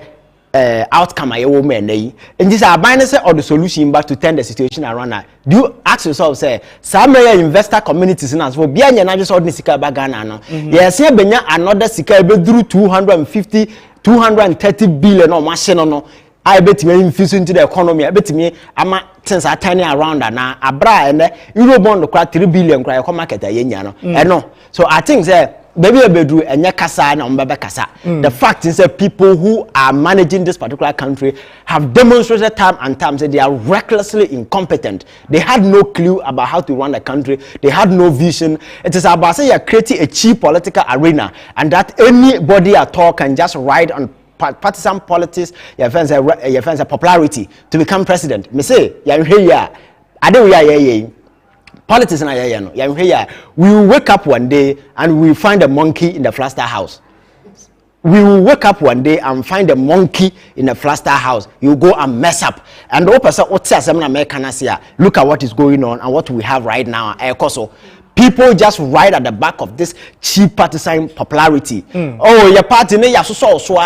Speaker 2: outcome I woman and this are binary or the solution back to turn the situation around. Do you ask yourself say some investor communities in as well be an just ordinary sika bagana yes here benya another sika be through 230 billion or machine no I bet me infuse into the economy. I bet me ama things are turning around and abra and Eurobond cry 3 billion cry market no. No. So I think that baby bedru enye kasa na mbebe kasa. The fact is that people who are managing this particular country have demonstrated time and time that they are recklessly incompetent. They had no clue about how to run the country. They had no vision. It is about say you're creating a cheap political arena and that anybody at all can just ride on partisan politics, your friends popularity to become president. Me say, politics na we will wake up one day and we will find a monkey in the flaster house. We will wake up one day and find a monkey in a flaster house. You go and mess up. And the person look at what is going on and what we have right now. People just ride at the back of this cheap partisan popularity. Oh, your party so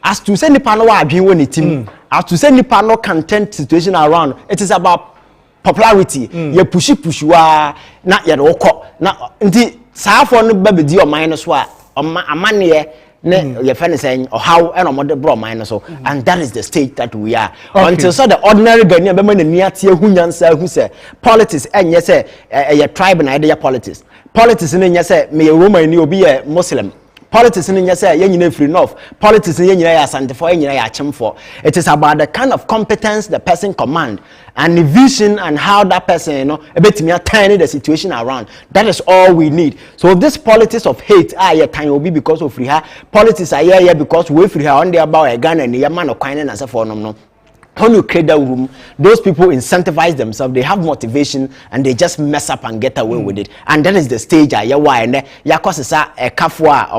Speaker 2: as to send the panel as to send the panel content situation around. It is about popularity. You push wa na ya oko na nti saa for no baby di o minus wa amane ne your friend saying or how and omode bro minus so and that is the state that we are until so the ordinary Ghanaian be man ni atie hu nyansa hu say politics enye say your tribe na dey politics ne enye say me Roman ni obi ye Muslim. Politics in say you free enough. Politics in ya santifo ya chimfo. It is about the kind of competence the person command and the vision and how that person ebetimi turn the situation around. That is all we need. So this politics of hate your time will be because of free her. Politics are here because we free her on there about a gun and your man of kindness and so for no. When you create that room, those people incentivize themselves, they have motivation and they just mess up and get away with it. And that is the stage I and ya cause a kafwa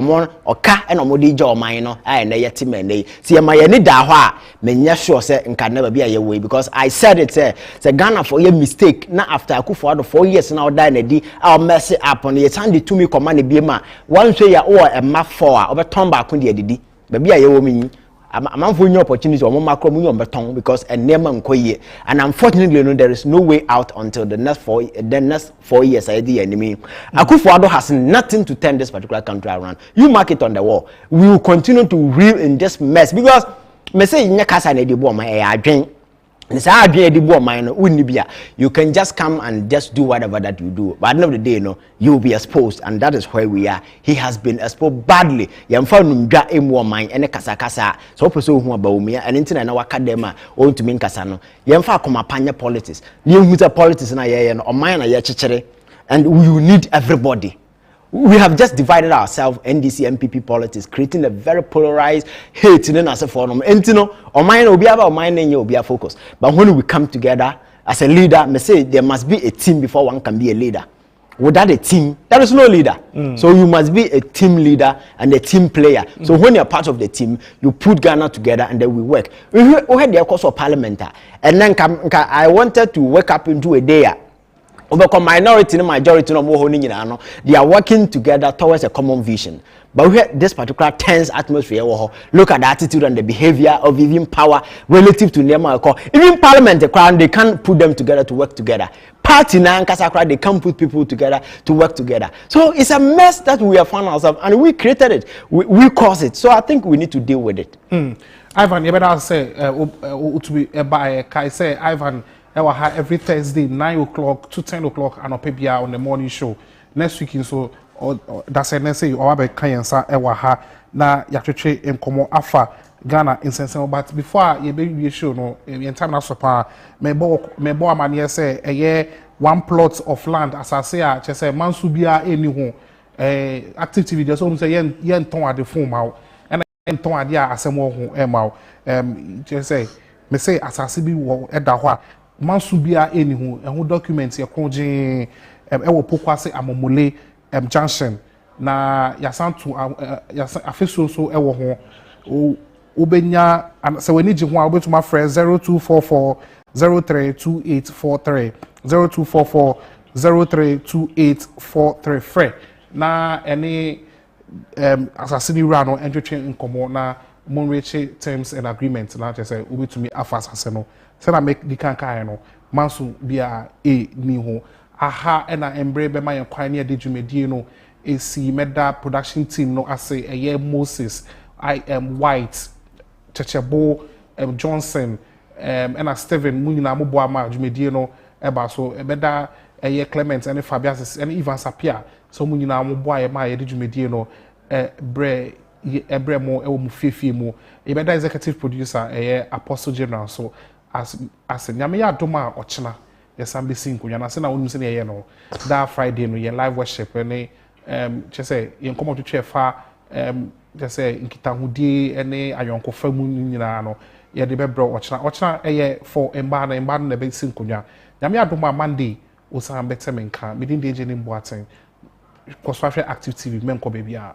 Speaker 2: or ka and omodi jaw mine and a team see my any da me sure say can never be a way because I said it say Ghana for your mistake now after I could for the 4 years now die in I'll mess it up on the handy to me command be ma one say ya or a map for over turn back on the didi baby I mean I'm for new opportunity or more macro beton because a name and unfortunately there is no way out until the next 4 years I the enemy. Akufo-Addo has nothing to turn this particular country around. You mark it on the wall. We will continue to reel in this mess because me say in kasa na edibo ma adwen. You can just come and just do whatever that you do. But at the end of the day, you will be exposed, and that is where we are. He has been exposed badly. So who about me and internet na wakadema on to mean kasano. Yemfa komapanya politics. You politics na or mine na and we will need everybody. We have just divided ourselves, NDC, MPP politics, creating a very polarized hate in us for them. And or mine will be about mine and you will be a focus. But when we come together as a leader, me say there must be a team before one can be a leader. Without a team, there is no leader. So you must be a team leader and a team player. So when you're part of the team, you put Ghana together and then we work. We had the course of parliament, and then I wanted to wake up into a day. Over minority and majority no more they are working together towards a common vision. But we had this particular tense atmosphere. Look at the attitude and the behavior of even power relative to Nema. Even parliament, they can't put them together to work together. Party na Nkasakra, they can't put people together to work together. So it's a mess that we have found ourselves, and we created it. We caused it. So I think we need to deal with it.
Speaker 1: Ivan, you better say to be by Kai say Ivan. Every Thursday 9 o'clock to 10 o'clock and Opebia on the morning show. Next week so that's a say or be Kayansa Ewaha na Yatriche in Komo Afa Ghana in Sensen. But before you be show no in time na sopa mebo amani say a year 1 plot of land as I say I say mansubia anyho active TV just so say yen ton at the phone out and ton adia asemo ho emau just say me say asase bi wo eda ho a mansubia anyho and documents ya konje ewo pokwase amomole junction na yasantu afeso so ewo ho obenya se weni ji ho a obetuma frɛ 0244 032843 0244 032843 frɛ na any asasini rano entry nkomo na monreche terms and agreements na say obetumi afa asase no se na make di kankan no manso bia ni ho aha na embre be ma yakwan ne de dwumedie no esi meda production team no ase eye Moses I am white chechebo Johnson ɛna Steven mu nyinaa mo boa ma dwumadie no ɛba so ɛbɛda ɛyɛ Clement ɛne Fabius ɛne Ivan Sapia so mu nyinaa mo boa yɛ ma yɛ de dwumadie no ɛbrɛ mo ɛwɔ mu fiefie mu yɛbɛda executive producer ɛyɛ Apostle General so as nyame yɛ adom a ɔkyena yɛsan bɛsi nkonya na sɛ na wonim sɛ ne yɛyɛ no da Friday no yɛ live worship ne kyɛ sɛ yɛn nkɔmmɔ twetwe fa kyɛ sɛ nkitahodie ne ayɔnkofa mu nyinaa no yɛde bɛbrɛ ɔkyena ɛyɛ for mbaa no na bɛsi nkonya nyame adom a Monday osan bɛtɛ me nka medin de ne mboaten kɔsɔahwɛ Active TV menkɔ baabi a